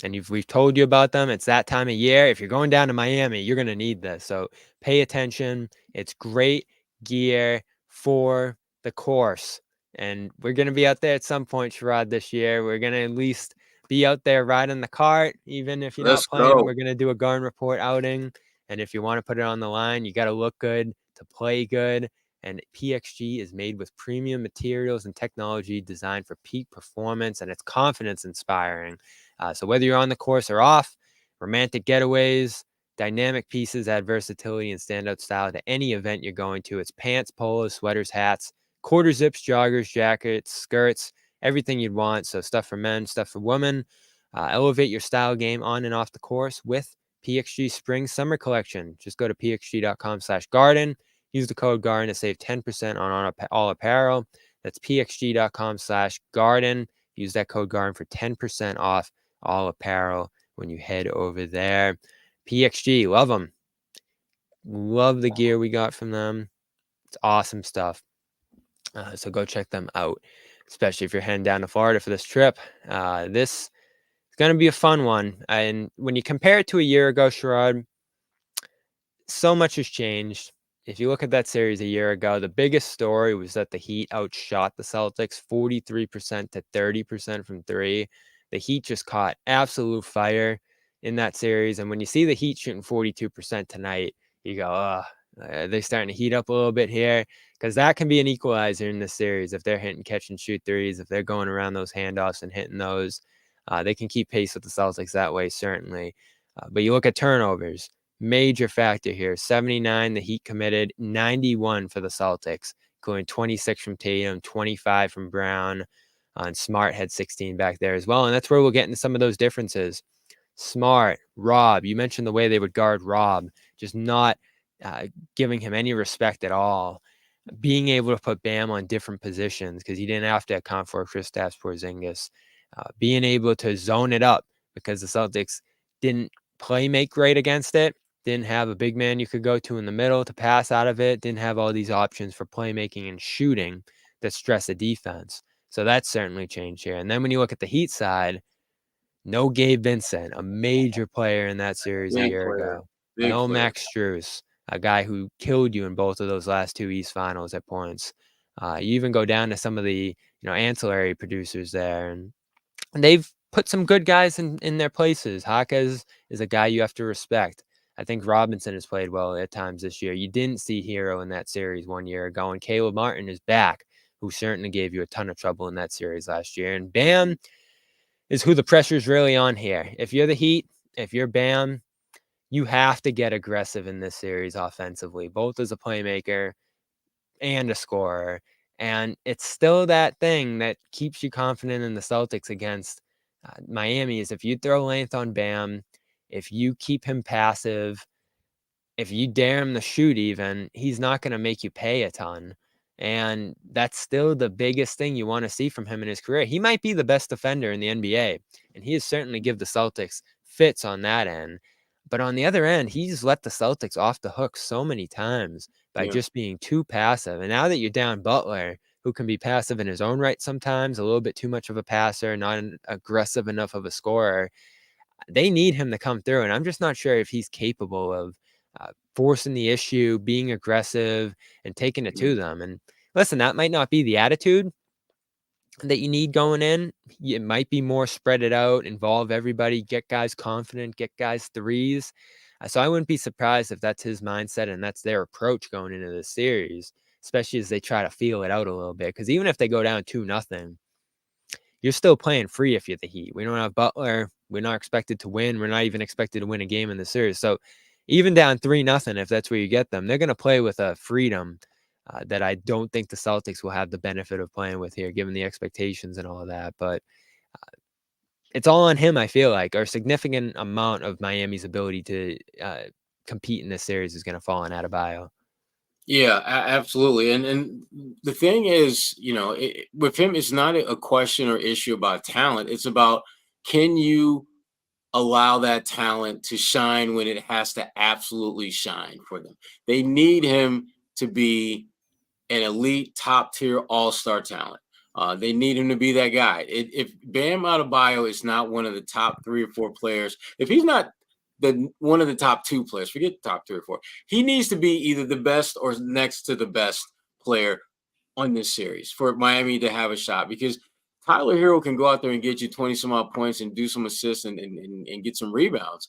And we've told you about them. It's that time of year. If you're going down to Miami, you're going to need this. So pay attention. It's great gear for the course. And we're going to be out there at some point, Sherrod, this year. We're going to at least be out there riding the cart. Even if you're Let's not playing, go. we're going to do a Garden Report outing. And if you want to put it on the line, you got to look good to play good. And PXG is made with premium materials and technology designed for peak performance, and it's confidence inspiring. So whether you're on the course or off, romantic getaways, dynamic pieces add versatility and standout style to any event you're going to. It's pants, polos, sweaters, hats, quarter zips, joggers, jackets, skirts, everything you'd want. So stuff for men, stuff for women. Elevate your style game on and off the course with PXG Spring Summer Collection. Just go to pxg.com/garden. Use the code GARDEN to save 10% on all apparel. That's pxg.com/garden. Use that code GARDEN for 10% off all apparel when you head over there. PXG, love them. Love the gear we got from them. It's awesome stuff. So go check them out, especially if you're heading down to Florida for this trip. This is going to be a fun one. And when you compare it to a year ago, Sherrod, so much has changed. If you look at that series a year ago, the biggest story was that the Heat outshot the Celtics 43% to 30% from three. The Heat just caught absolute fire in that series. And when you see the Heat shooting 42% tonight, you go, are they starting to heat up a little bit here? Because that can be an equalizer in this series. If they're hitting catch and shoot threes, if they're going around those handoffs and hitting those, they can keep pace with the Celtics that way, certainly. But you look at turnovers, major factor here. 79, the Heat committed, 91 for the Celtics, including 26 from Tatum, 25 from Brown. And Smart had 16 back there as well. And that's where we'll get into some of those differences. Smart, Rob, you mentioned the way they would guard Rob, just not giving him any respect at all. Being able to put Bam on different positions because he didn't have to account for Kristaps Porzingis. Being able to zone it up because the Celtics didn't play make great against it. Didn't have a big man you could go to in the middle to pass out of it. Didn't have all these options for playmaking and shooting that stress the defense. So that's certainly changed here. And then when you look at the Heat side, no Gabe Vincent, a major player in that series a year ago. No Max Strus, a guy who killed you in both of those last two East Finals at points. You even go down to some of the ancillary producers there, and they've put some good guys in their places. Jaquez is a guy you have to respect. I think Robinson has played well at times this year. You didn't see Hero in that series 1 year ago, and Caleb Martin is back, who certainly gave you a ton of trouble in that series last year. And Bam is who the pressure's really on here. If you're the Heat, if you're Bam, you have to get aggressive in this series offensively, both as a playmaker and a scorer. And it's still that thing that keeps you confident in the Celtics against Miami is if you throw length on Bam, if you keep him passive, if you dare him to shoot even, he's not going to make you pay a ton. And that's still the biggest thing you want to see from him in his career. He might be the best defender in the NBA, and he has certainly given the Celtics fits on that end. But on the other end, he's let the Celtics off the hook so many times by just being too passive. And now that you're down Butler, who can be passive in his own right sometimes, a little bit too much of a passer, not aggressive enough of a scorer, they need him to come through. And I'm just not sure if he's capable of forcing the issue, being aggressive, and taking it to them. And listen, that might not be the attitude that you need going in. It might be more spread it out, involve everybody, get guys confident, get guys threes. So I wouldn't be surprised if that's his mindset and that's their approach going into this series, especially as they try to feel it out a little bit. Because even if they go down 2-0, you're still playing free if you're the Heat. We don't have Butler. We're not expected to win. We're not even expected to win a game in the series. So even down 3-0, if that's where you get them, they're going to play with a freedom that I don't think the Celtics will have the benefit of playing with here, given the expectations and all of that. But it's all on him, I feel like. Or a significant amount of Miami's ability to compete in this series is going to fall on Adebayo. Yeah, absolutely. And the thing is, with him, it's not a question or issue about talent. It's about, can you allow that talent to shine when it has to absolutely shine for them? They need him to be an elite, top tier, all-star talent. They need him to be that guy. If Bam Adebayo is not one of the top 3 or 4 players, if he's not one of the top 2 players, forget the top 3 or 4, he needs to be either the best or next to the best player on this series for Miami to have a shot. Because Tyler Hero can go out there and get you 20 some odd points and do some assists and get some rebounds.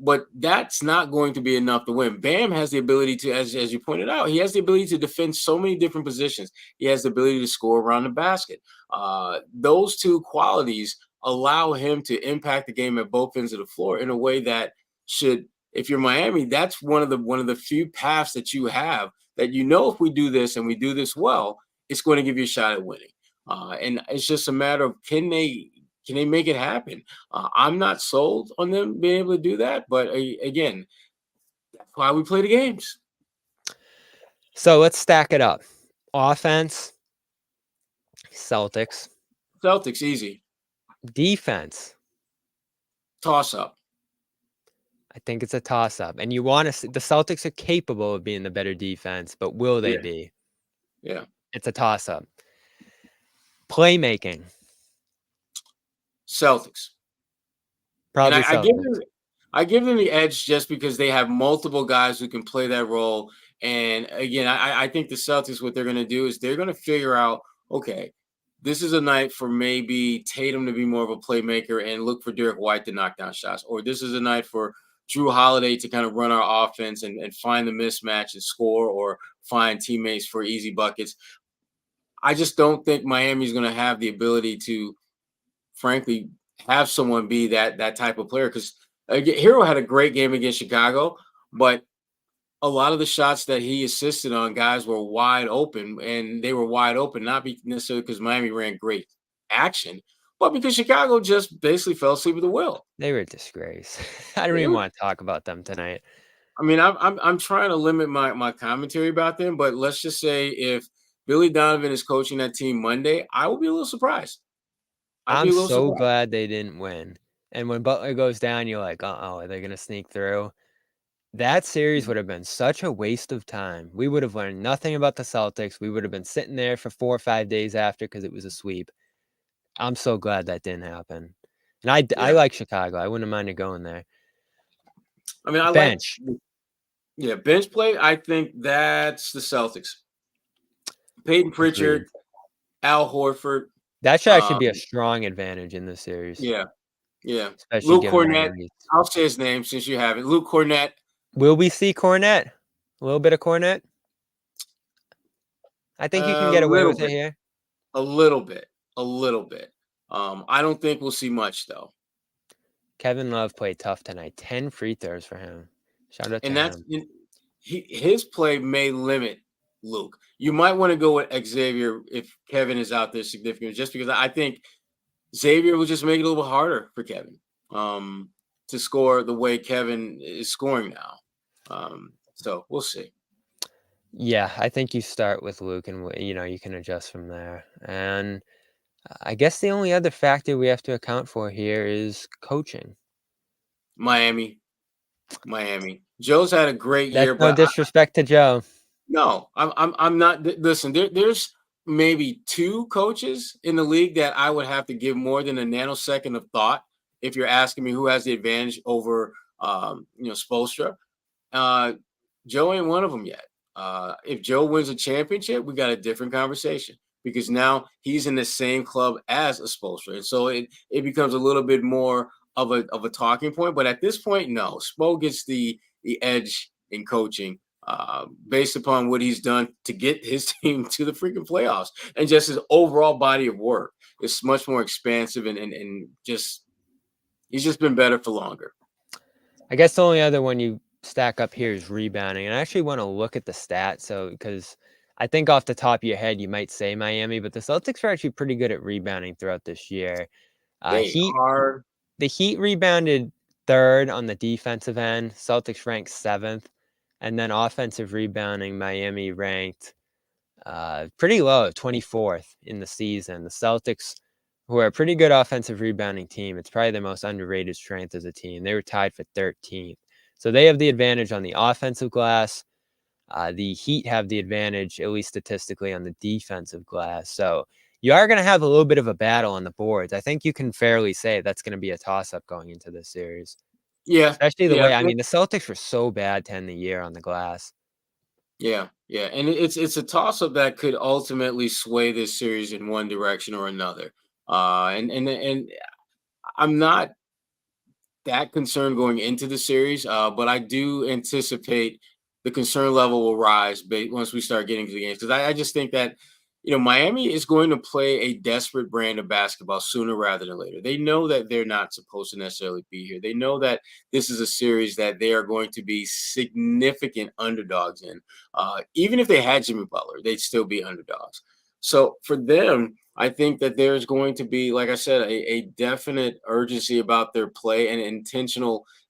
But that's not going to be enough to win. Bam has the ability to, as you pointed out, he has the ability to defend so many different positions. He has the ability to score around the basket. Those 2 qualities allow him to impact the game at both ends of the floor in a way that should, if you're Miami, that's one of the few paths that you have that, if we do this and we do this well, it's going to give you a shot at winning. And it's just a matter of, can they make it happen? I'm not sold on them being able to do that, but again, that's why we play the games. So let's stack it up. Offense, Celtics. Celtics, easy. Defense, toss up. I think it's a toss up. And you want to see the Celtics are capable of being the better defense, but will they be? Yeah. It's a toss up. Playmaking, Celtics. Probably and Celtics. I give them the edge just because they have multiple guys who can play that role. And again, I think the Celtics, what they're going to do is they're going to figure out, okay, this is a night for maybe Tatum to be more of a playmaker and look for Derek White to knock down shots. Or this is a night for Drew Holiday to kind of run our offense and find the mismatch and score, or find teammates for easy buckets. I just don't think Miami's going to have the ability to, frankly, have someone be that type of player, because Hero had a great game against Chicago, but a lot of the shots that he assisted on, guys were wide open, and they were wide open not necessarily because Miami ran great action, but because Chicago just basically fell asleep at the wheel. They were a disgrace. I don't They even were- want to talk about them tonight. I mean, I'm trying to limit my commentary about them, but let's just say if Billy Donovan is coaching that team Monday, I will be a little surprised. I'd be I'm a little so surprised. glad they didn't win. And when Butler goes down, you're like, are they going to sneak through? That series would have been such a waste of time. We would have learned nothing about the Celtics. We would have been sitting there for 4 or 5 days after because it was a sweep. I'm so glad that didn't happen. And I Yeah. like Chicago. I wouldn't mind going there. I mean, I Bench. like bench play. I think that's the Celtics. Peyton Pritchard, Agreed. Al Horford. That should actually be a strong advantage in this series. Yeah. Especially Luke given Cornett. Miami's. I'll say his name since you have it. Luke Cornett. Will we see Cornette? A little bit of Cornette? I think you can get away with it here. A little bit. I don't think we'll see much though. Kevin Love played tough tonight. 10 free throws for him. Shout out to him. His play may limit Luke. You might want to go with Xavier if Kevin is out there significantly, just because I think Xavier will just make it a little harder for Kevin to score the way Kevin is scoring now. So we'll see. Yeah, I think you start with Luke and, you can adjust from there. And I guess the only other factor we have to account for here is coaching. Miami. Joe's had a great year, That's no but disrespect to Joe. No, I'm not. Listen, there's maybe 2 coaches in the league that I would have to give more than a nanosecond of thought if you're asking me who has the advantage over Spoelstra. Joe ain't one of them yet. If Joe wins a championship, we got a different conversation because now he's in the same club as a Spoelstra, and so it becomes a little bit more of a talking point. But at this point, no, Spo gets the edge in coaching. Based upon what he's done to get his team to the freaking playoffs and just his overall body of work. It's much more expansive and just he's just been better for longer. I guess the only other one you stack up here is rebounding. And I actually want to look at the stats. So, because I think off the top of your head, you might say Miami, but the Celtics are actually pretty good at rebounding throughout this year. The Heat rebounded 3rd on the defensive end. Celtics ranked 7th. And then offensive rebounding, Miami ranked pretty low, 24th in the season. The Celtics, who are a pretty good offensive rebounding team, it's probably their most underrated strength as a team. They were tied for 13th. So they have the advantage on the offensive glass. The Heat have the advantage, at least statistically, on the defensive glass. So you are going to have a little bit of a battle on the boards. I think you can fairly say that's going to be a toss-up going into this series. Yeah. Especially the way, the Celtics were so bad to end the year on the glass. Yeah. And it's a toss-up that could ultimately sway this series in one direction or another. And I'm not that concerned going into the series, but I do anticipate the concern level will rise once we start getting to the games. Because I just think that Miami is going to play a desperate brand of basketball sooner rather than later. They know that they're not supposed to necessarily be here. They know that this is a series that they are going to be significant underdogs in. Even if they had Jimmy Butler, they'd still be underdogs. So for them, I think that there's going to be, like I said, a definite urgency about their play and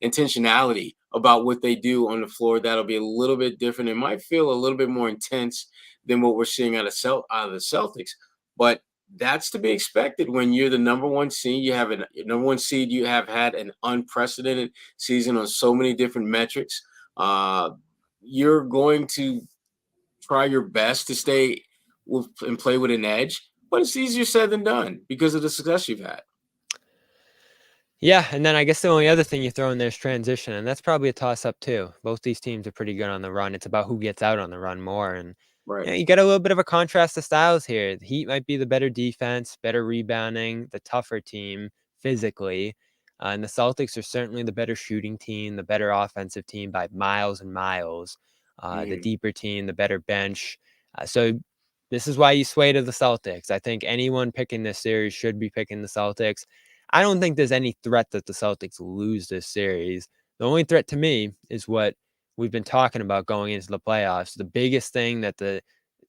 intentionality about what they do on the floor. That'll be a little bit different. It might feel a little bit more intense than what we're seeing out of the Celtics. But that's to be expected when you're the number 1 seed. You have number 1 seed. You have had an unprecedented season on so many different metrics. You're going to try your best to stay and play with an edge, but it's easier said than done because of the success you've had. Yeah, and then I guess the only other thing you throw in there is transition, and that's probably a toss-up too. Both these teams are pretty good on the run. It's about who gets out on the run more, and you get a little bit of a contrast of styles here. The Heat might be the better defense, better rebounding, the tougher team physically, and the Celtics are certainly the better shooting team, the better offensive team by miles and miles, the deeper team, the better bench. So this is why you sway to the Celtics. I think anyone picking this series should be picking the Celtics. I don't think there's any threat that the Celtics lose this series. The only threat to me is what we've been talking about going into the playoffs. The biggest thing that the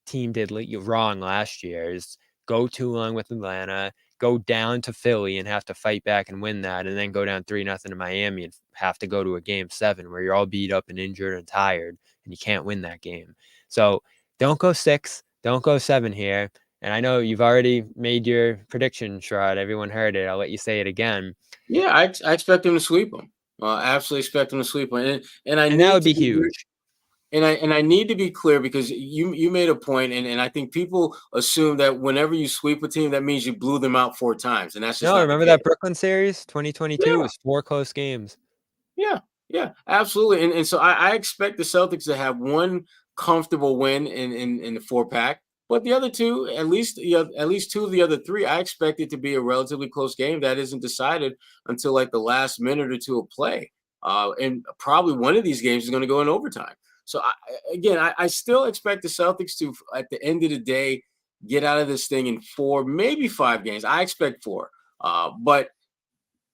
team did wrong last year is go too long with Atlanta, go down to Philly and have to fight back and win that, and then go down 3-0 to Miami and have to go to a game 7 where you're all beat up and injured and tired and you can't win that game. So don't go 6, don't go 7 here. And I know you've already made your prediction, Sherrod. Everyone heard it. I'll let you say it again. Yeah, I expect them to sweep them. Absolutely expect them to sweep them. And I And need that would to be huge. And I need to be clear because you made a point, and I think people assume that whenever you sweep a team, that means you blew them out 4 times, and that's just No, not the remember case. that Brooklyn series, 2022? It Yeah, was 4 close games. yeah, absolutely. And so I expect the Celtics to have one comfortable win in the 4-pack, but the other 2, at least 2 of the other 3, I expect it to be a relatively close game that isn't decided until like the last minute or 2 of play. And probably one of these games is going to go in overtime. So I still expect the Celtics to, at the end of the day, get out of this thing in 4, maybe 5 games. I expect 4, but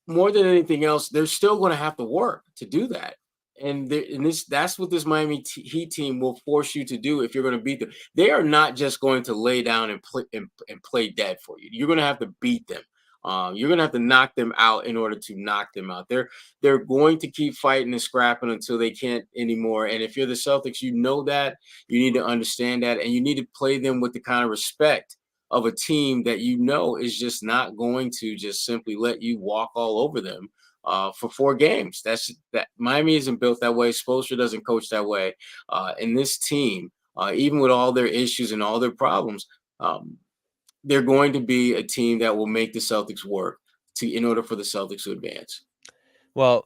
more than anything else, they're still going to have to work to do that. That's what this Miami Heat team will force you to do if you're going to beat them. They are not just going to lay down and play dead for you. You're going to have to beat them. You're going to have to knock them out in order to knock them out. They're going to keep fighting and scrapping until they can't anymore. And if you're the Celtics, you know that. You need to understand that, and you need to play them with the kind of respect of a team that you know is just not going to just simply let you walk all over them for 4 games. That Miami isn't built that way. Spoelstra doesn't coach that way. And this team, even with all their issues and all their problems, they're going to be a team that will make the Celtics work in order for the Celtics to advance. Well,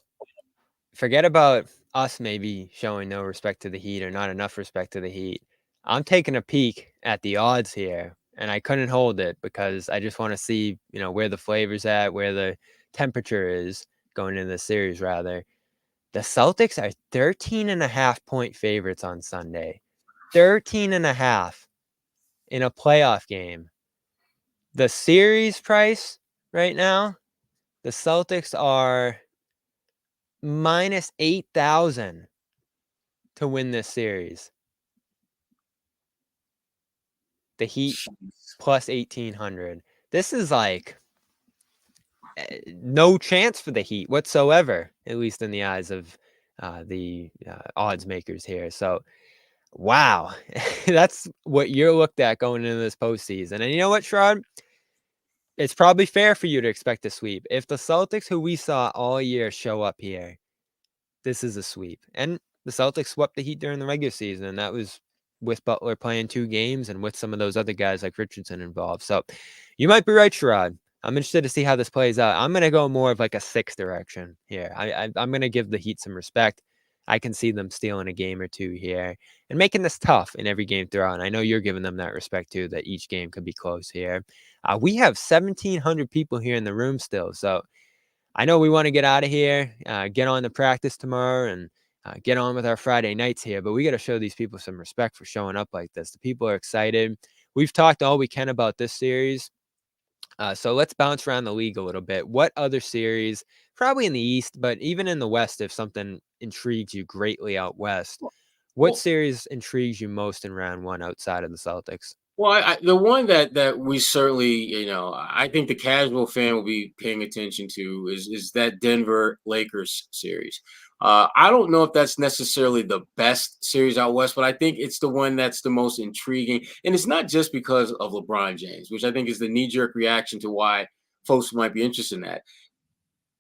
forget about us maybe showing no respect to the Heat or not enough respect to the Heat. I'm taking a peek at the odds here, and I couldn't hold it because I just want to see, where the flavor's at, where the temperature is going into the series, rather. The Celtics are 13.5-point favorites on Sunday. 13.5 in a playoff game. The series price right now, the Celtics are minus 8,000 to win this series. The Heat plus 1,800. This is like no chance for the Heat whatsoever, at least in the eyes of the odds makers here. So, wow, that's what you're looked at going into this postseason. And you know what, Sherrod? It's probably fair for you to expect a sweep. If the Celtics, who we saw all year, show up here, this is a sweep. And the Celtics swept the Heat during the regular season, and that was with Butler playing 2 games and with some of those other guys like Richardson involved. So you might be right, Sherrod. I'm interested to see how this plays out. I'm going to go more of like a 6 direction here. I'm going to give the Heat some respect. I can see them stealing a game or 2 here and making this tough in every game throughout. And I know you're giving them that respect too, that each game could be close here. We have 1,700 people here in the room still. So I know we want to get out of here, get on to practice tomorrow, and get on with our Friday nights here. But we got to show these people some respect for showing up like this. The people are excited. We've talked all we can about this series. So let's bounce around the league a little bit. What other series, probably in the East, but even in the West, if something intrigues you greatly out West, what series intrigues you most in round 1 outside of the Celtics? Well, the one that we certainly, I think the casual fan will be paying attention to is that Denver Lakers series. I don't know if that's necessarily the best series out west, but I think it's the one that's the most intriguing. And it's not just because of LeBron James, which I think is the knee-jerk reaction to why folks might be interested in that.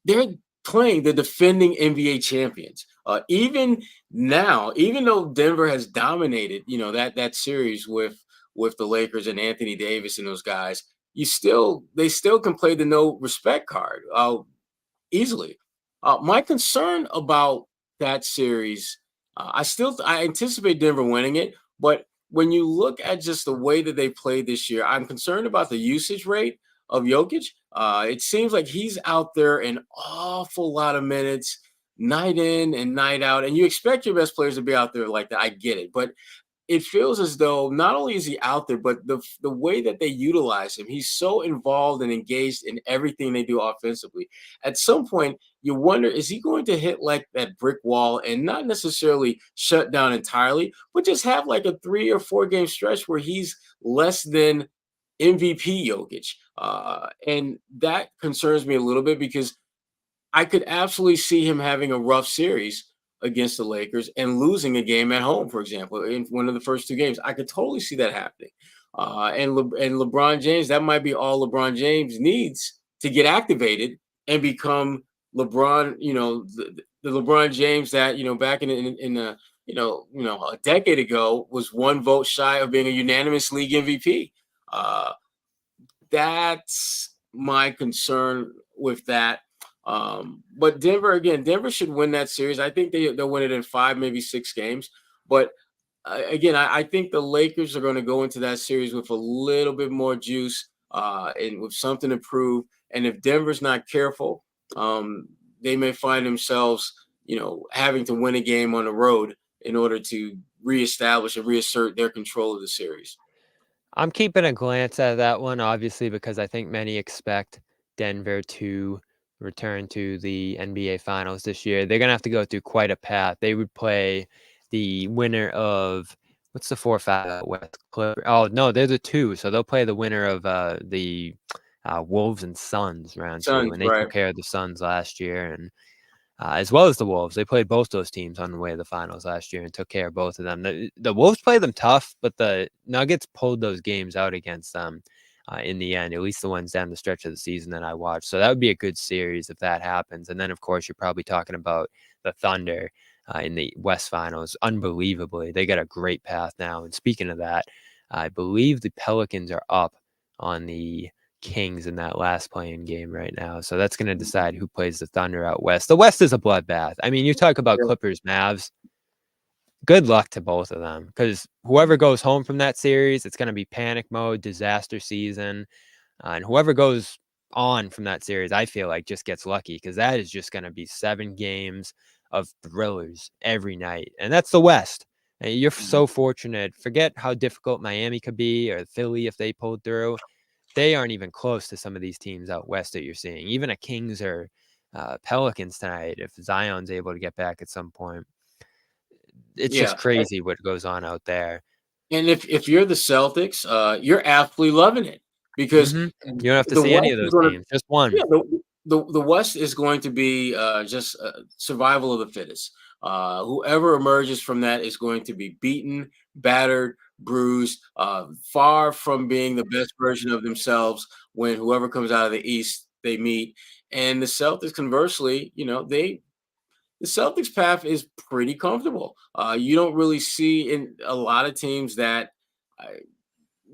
They're playing the defending NBA champions. Even now, even though Denver has dominated, that series with the Lakers and Anthony Davis and those guys, they still can play the no respect card easily. My concern about that series, I anticipate Denver winning it, but when you look at just the way that they played this year, I'm concerned about the usage rate of Jokic. It seems like he's out there an awful lot of minutes, night in and night out, and you expect your best players to be out there like that. I get it, but it feels as though not only is he out there, but the way that they utilize him, he's so involved and engaged in everything they do offensively. At some point, you wonder, is he going to hit like that brick wall and not necessarily shut down entirely, but just have like a 3 or 4 game stretch where he's less than MVP Jokic? And that concerns me a little bit because I could absolutely see him having a rough series against the Lakers and losing a game at home, for example, in one of the first 2 games. I could totally see that happening. And LeBron James, that might be all LeBron James needs to get activated and become LeBron. The LeBron James that back in a a decade ago was 1 vote shy of being a unanimous league MVP. Uh, that's my concern with that. But Denver should win that series. I think they'll win it in 5, maybe 6 games. But again, I think the Lakers are going to go into that series with a little bit more juice and with something to prove. And if Denver's not careful, they may find themselves, having to win a game on the road in order to reestablish and reassert their control of the series. I'm keeping a glance at that one, obviously, because I think many expect Denver to return to the NBA Finals this year. They're going to have to go through quite a path. They would play the winner of what's the 4-5 out West Clipper? Oh no, they're the 2, so they'll play the winner of the Wolves and Suns round 2, Suns, and they right? took care of the Suns last year, and as well as the Wolves. They played both those teams on the way to the finals last year and took care of both of them. The Wolves played them tough, but the Nuggets pulled those games out against them in the end, at least the ones down the stretch of the season that I watched. So that would be a good series if that happens. And then, of course, you're probably talking about the Thunder in the West Finals. Unbelievably, they got a great path now. And speaking of that, I believe the Pelicans are up on the Kings in that last playing game right now. So that's going to decide who plays the Thunder out west. The West is a bloodbath. I mean, you talk about Clippers, Mavs. Good luck to both of them because whoever goes home from that series, it's going to be panic mode, disaster season. And whoever goes on from that series, I feel like just gets lucky because that is just going to be 7 games of thrillers every night. And that's the West. And you're so fortunate. Forget how difficult Miami could be or Philly if they pulled through. They aren't even close to some of these teams out west that you're seeing. Even a Kings or Pelicans tonight, if Zion's able to get back at some point. It's just Yeah. crazy what goes on out there. And if you're the Celtics, you're absolutely loving it because You don't have to the see any West of is those going to teams, just one. yeah the West is going to be just survival of the fittest. Whoever emerges from that is going to be beaten, battered, bruised, far from being the best version of themselves. When whoever comes out of the East they meet, and the Celtics, conversely, the Celtics path is pretty comfortable. You don't really see in a lot of teams that uh,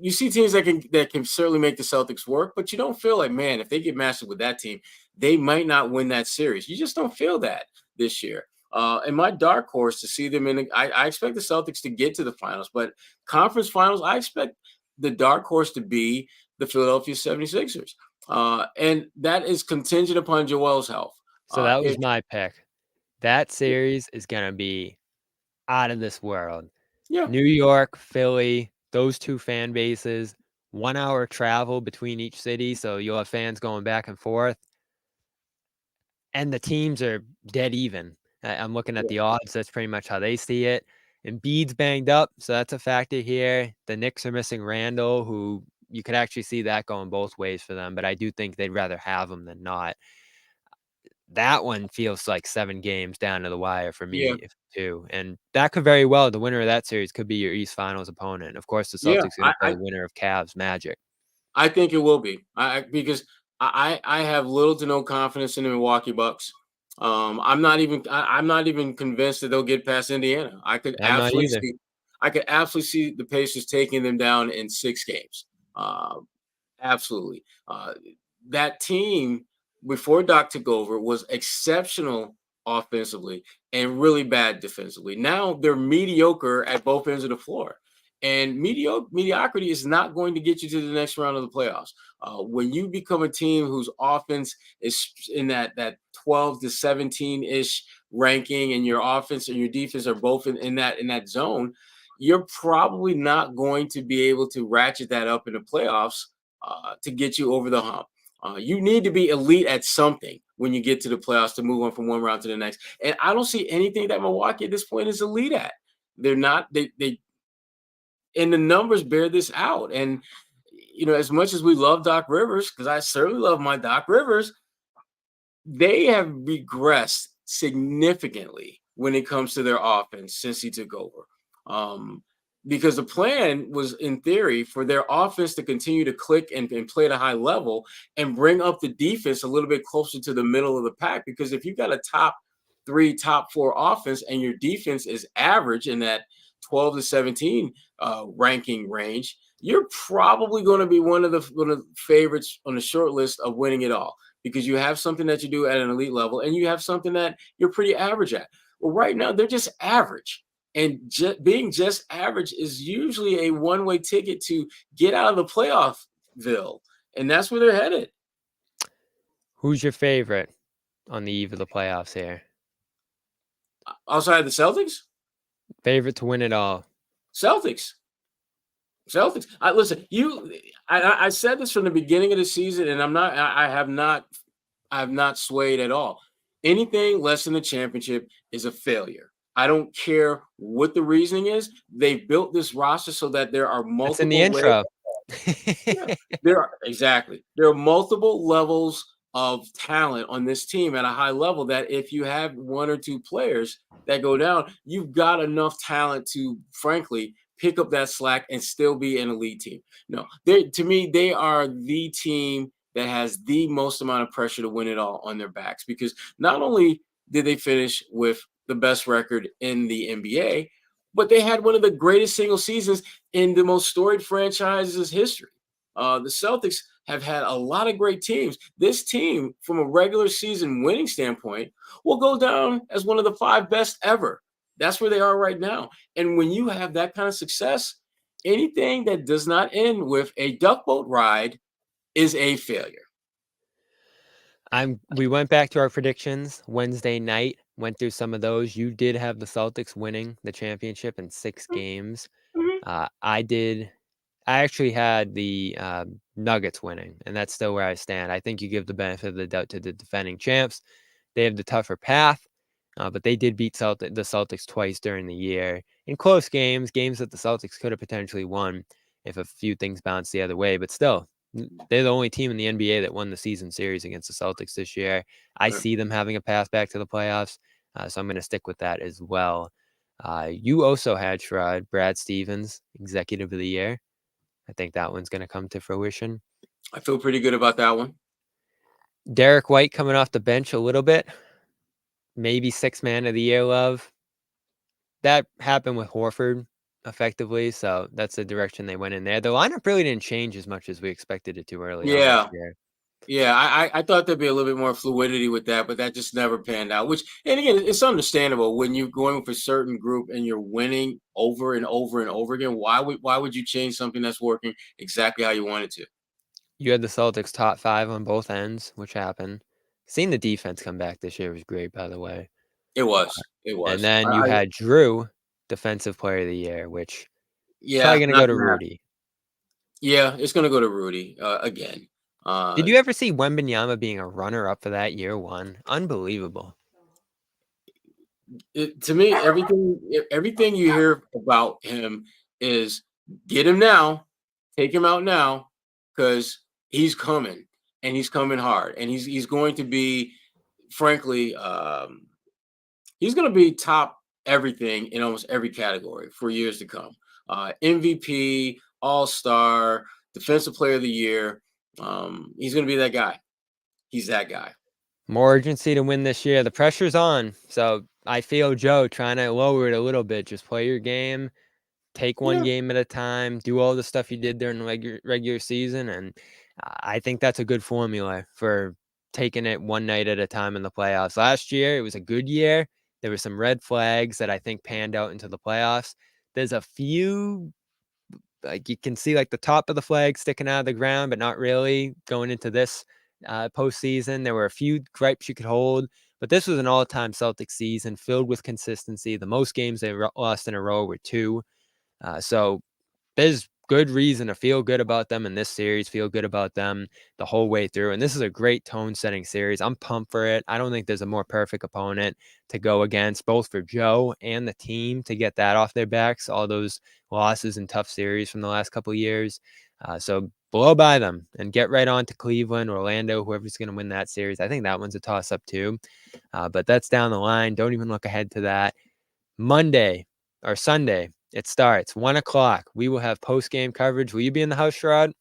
you see teams that can certainly make the Celtics work, but you don't feel like, man, if they get matched up with that team, they might not win that series. You just don't feel that this year. And my dark horse to see them I expect the Celtics to get to the finals, but conference finals, I expect the dark horse to be the Philadelphia 76ers. And that is contingent upon Joel's health. So that was If my pick. That series is going to be out of this world. Yeah. New York, Philly, those 2 fan bases, 1 hour travel between each city. So you'll have fans going back and forth. And the teams are dead even. I'm looking at the odds. That's pretty much how they see it. Embiid's banged up, so that's a factor here. The Knicks are missing Randall, who you could actually see that going both ways for them, but I do think they'd rather have him than not. That one feels like 7 games down to the wire for Yeah. me, too. And that could very well, the winner of that series could be your East Finals opponent. Of course, the Yeah. Celtics are going to play the winner of Cavs Magic. I think it will be. Because I have little to no confidence in the Milwaukee Bucks. I'm not even convinced that they'll get past Indiana. I'm not either. I could absolutely see the Pacers taking them down in 6 games. Absolutely. That team before Doc took over was exceptional offensively and really bad defensively. Now they're mediocre at both ends of the floor. And mediocrity is not going to get you to the next round of the playoffs. When you become a team whose offense is in that 12 to 17 ish ranking, and your offense and your defense are both in that zone, you're probably not going to be able to ratchet that up in the playoffs to get you over the hump. You need to be elite at something when you get to the playoffs to move on from one round to the next. And I don't see anything that Milwaukee at this point is elite at. They're not. They and the numbers bear this out. And as much as we love Doc Rivers, because I certainly love my Doc Rivers, they have regressed significantly when it comes to their offense since he took over. Because the plan was, in theory, for their offense to continue to click and play at a high level and bring up the defense a little bit closer to the middle of the pack. Because if you've got a top 3, top 4 offense and your defense is average in that 12 to 17 ranking range, you're probably going to be one of the favorites on the short list of winning it all, because you have something that you do at an elite level and you have something that you're pretty average at. Well, right now they're just average, and being just average is usually a one-way ticket to get out of the playoffville, and that's where they're headed. Who's your favorite on the eve of the playoffs here? Outside the Celtics? Favorite to win it all? Celtics. Listen, I said this from the beginning of the season, and I have not swayed at all. Anything less than the championship is a failure. I don't care what the reasoning is. They've built this roster so that there are multiple. That's in the intro. There are multiple levels of talent on this team at a high level that if you have 1 or 2 players that go down, you've got enough talent to, frankly, pick up that slack and still be an elite team. No, to me, they are the team that has the most amount of pressure to win it all on their backs, because not only did they finish with the best record in the NBA, but they had one of the greatest single seasons in the most storied franchise's history. The Celtics have had a lot of great teams. This team, from a regular season winning standpoint, will go down as one of the 5 best ever. That's where they are right now. And when you have that kind of success, anything that does not end with a duck boat ride is a failure. We went back to our predictions Wednesday night, went through some of those. You did have the Celtics winning the championship in 6 games. I actually had the Nuggets winning, and that's still where I stand. I think you give the benefit of the doubt to the defending champs. They have the tougher path, but they did beat the Celtics twice during the year in close games that the Celtics could have potentially won if a few things bounced the other way. But still, they're the only team in the NBA that won the season series against the Celtics this year. I see them having a path back to the playoffs, so I'm going to stick with that as well. You also had Sherrod, Brad Stevens, Executive of the Year. I think that one's going to come to fruition. I feel pretty good about that one. Derek White coming off the bench a little bit. Maybe 6th man of the year love. That happened with Horford effectively, so that's the direction they went in there. The lineup really didn't change as much as we expected it to early on this year. Yeah, I thought there'd be a little bit more fluidity with that, but that just never panned out. And again, it's understandable when you're going with a certain group and you're winning over and over and over again. Why would you change something that's working exactly how you want it to? You had the Celtics top 5 on both ends, which happened. Seeing the defense come back this year was great, by the way. It was. And then you had Drew, Defensive Player of the Year, which is probably going to go to Rudy. Yeah, it's going to go to Rudy again. Did you ever see Wembanyama being a runner-up for that year 1? Unbelievable. To me, everything you hear about him is get him now, take him out now, because he's coming, and he's coming hard, and he's going to be, frankly, he's going to be top everything in almost every category for years to come. MVP, All-Star, Defensive Player of the Year. He's going to be that guy. He's that guy. More urgency to win this year. The pressure's on. So I feel Joe trying to lower it a little bit. Just play your game. Take one game at a time. Do all the stuff you did during the regular season. And I think that's a good formula for taking it one night at a time in the playoffs. Last year, it was a good year. There were some red flags that I think panned out into the playoffs. There's a few, like you can see like the top of the flag sticking out of the ground, but not really going into this postseason. There were a few gripes you could hold, but this was an all-time Celtics season filled with consistency. The most games they lost in a row were 2. So there's good reason to feel good about them in this series, feel good about them the whole way through. And this is a great tone-setting series. I'm pumped for it. I don't think there's a more perfect opponent to go against, both for Joe and the team, to get that off their backs, all those losses and tough series from the last couple of years. So blow by them and get right on to Cleveland, Orlando, whoever's going to win that series. I think that one's a toss-up too. But that's down the line. Don't even look ahead to that. Monday or Sunday, it starts 1 o'clock. We will have post-game coverage. Will you be in the house, Sherrod?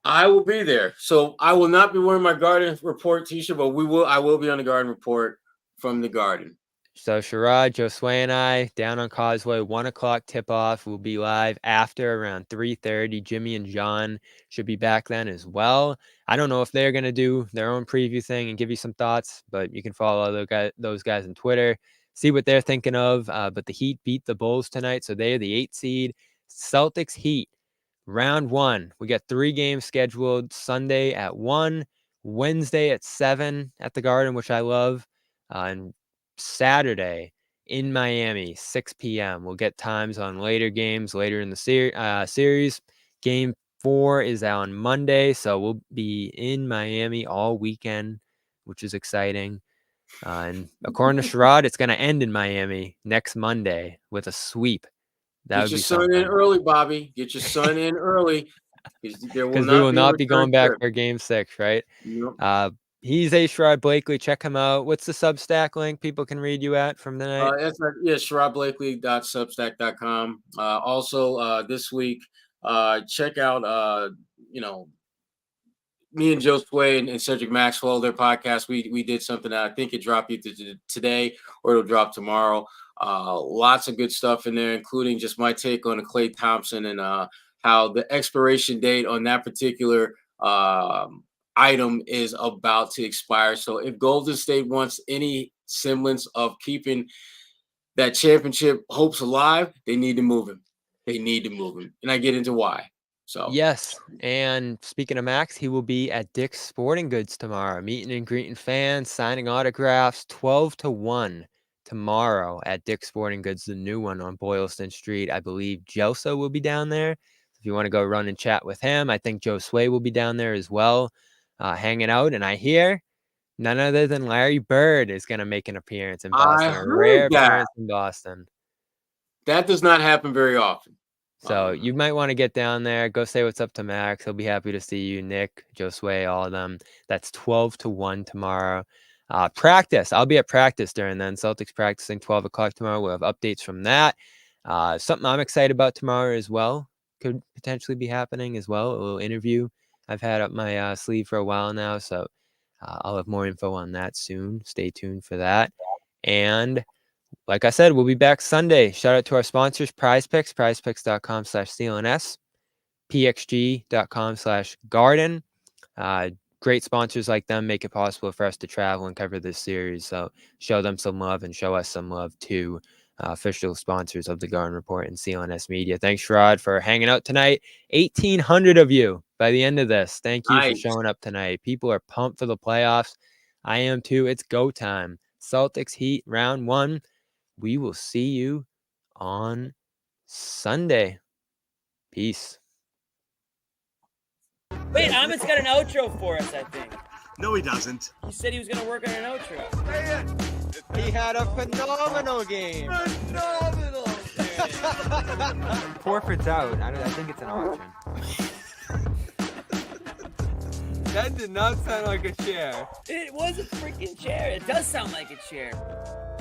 I will be there. So I will not be wearing my Garden Report t-shirt, but I will be on the Garden Report from the Garden. So Sherrod, Josue, and I down on Causeway, 1 o'clock tip-off. We'll be live after around 3:30. Jimmy and John should be back then as well. I don't know if they're going to do their own preview thing and give you some thoughts, but you can follow those guys on Twitter, see what they're thinking of. But the Heat beat the Bulls tonight, so they're the 8th seed. Celtics Heat, round 1. We got 3 games scheduled: Sunday at 1, Wednesday at 7 at the Garden, which I love, and Saturday in Miami, 6 p.m. We'll get times on later games later in the series. Game 4 is on Monday, so we'll be in Miami all weekend, which is exciting. And according to Sherrod, it's going to end in Miami next Monday with a sweep. That Get your son in early, Bobby. Get your son in early. Because we will not be going back for Game 6, right? Yep. He's Sherrod Blakely. Check him out. What's the Substack link people can read you at from the night? SherrodBlakely.substack.com. Also, this week, check out, me and Josue and Cedric Maxwell, their podcast. We did something that I think it dropped either today or it'll drop tomorrow. Lots of good stuff in there, including just my take on Klay Thompson and how the expiration date on that particular item is about to expire. So if Golden State wants any semblance of keeping that championship hopes alive, they need to move him. And I get into why. So yes. And speaking of Max, he will be at Dick's Sporting Goods tomorrow, meeting and greeting fans, signing autographs, 12-1 tomorrow at Dick's Sporting Goods, the new one on Boylston Street. I believe Gelso will be down there. If you want to go run and chat with him, I think Josue will be down there as well, hanging out. And I hear none other than Larry Bird is going to make an appearance in Boston. A rare appearance in Boston. That does not happen very often. So you might want to get down there, go say what's up to Max. He'll be happy to see you, Nick, Josue, all of them. That's 12-1 tomorrow. Practice. I'll be at practice during then. Celtics practicing 12 o'clock tomorrow. We'll have updates from that. Something I'm excited about tomorrow as well. Could potentially be happening as well. A little interview I've had up my sleeve for a while now. So I'll have more info on that soon. Stay tuned for that. And like I said, we'll be back Sunday. Shout out to our sponsors, PrizePicks, prizepicks.com/CLNS, pxg.com/garden. Great sponsors like them make it possible for us to travel and cover this series. So show them some love and show us some love too. Official sponsors of the Garden Report and CLNS Media. Thanks, Sherrod, for hanging out tonight. 1,800 of you by the end of this. Thank you for showing up tonight. People are pumped for the playoffs. I am too. It's go time. Celtics Heat round 1. We will see you on Sunday. Peace. Wait, Amit's got an outro for us, I think. No, he doesn't. He said he was going to work on an outro. He had a phenomenal game. Phenomenal game. Forfeit's out. I think it's an auction. That did not sound like a chair. It was a freaking chair. It does sound like a chair.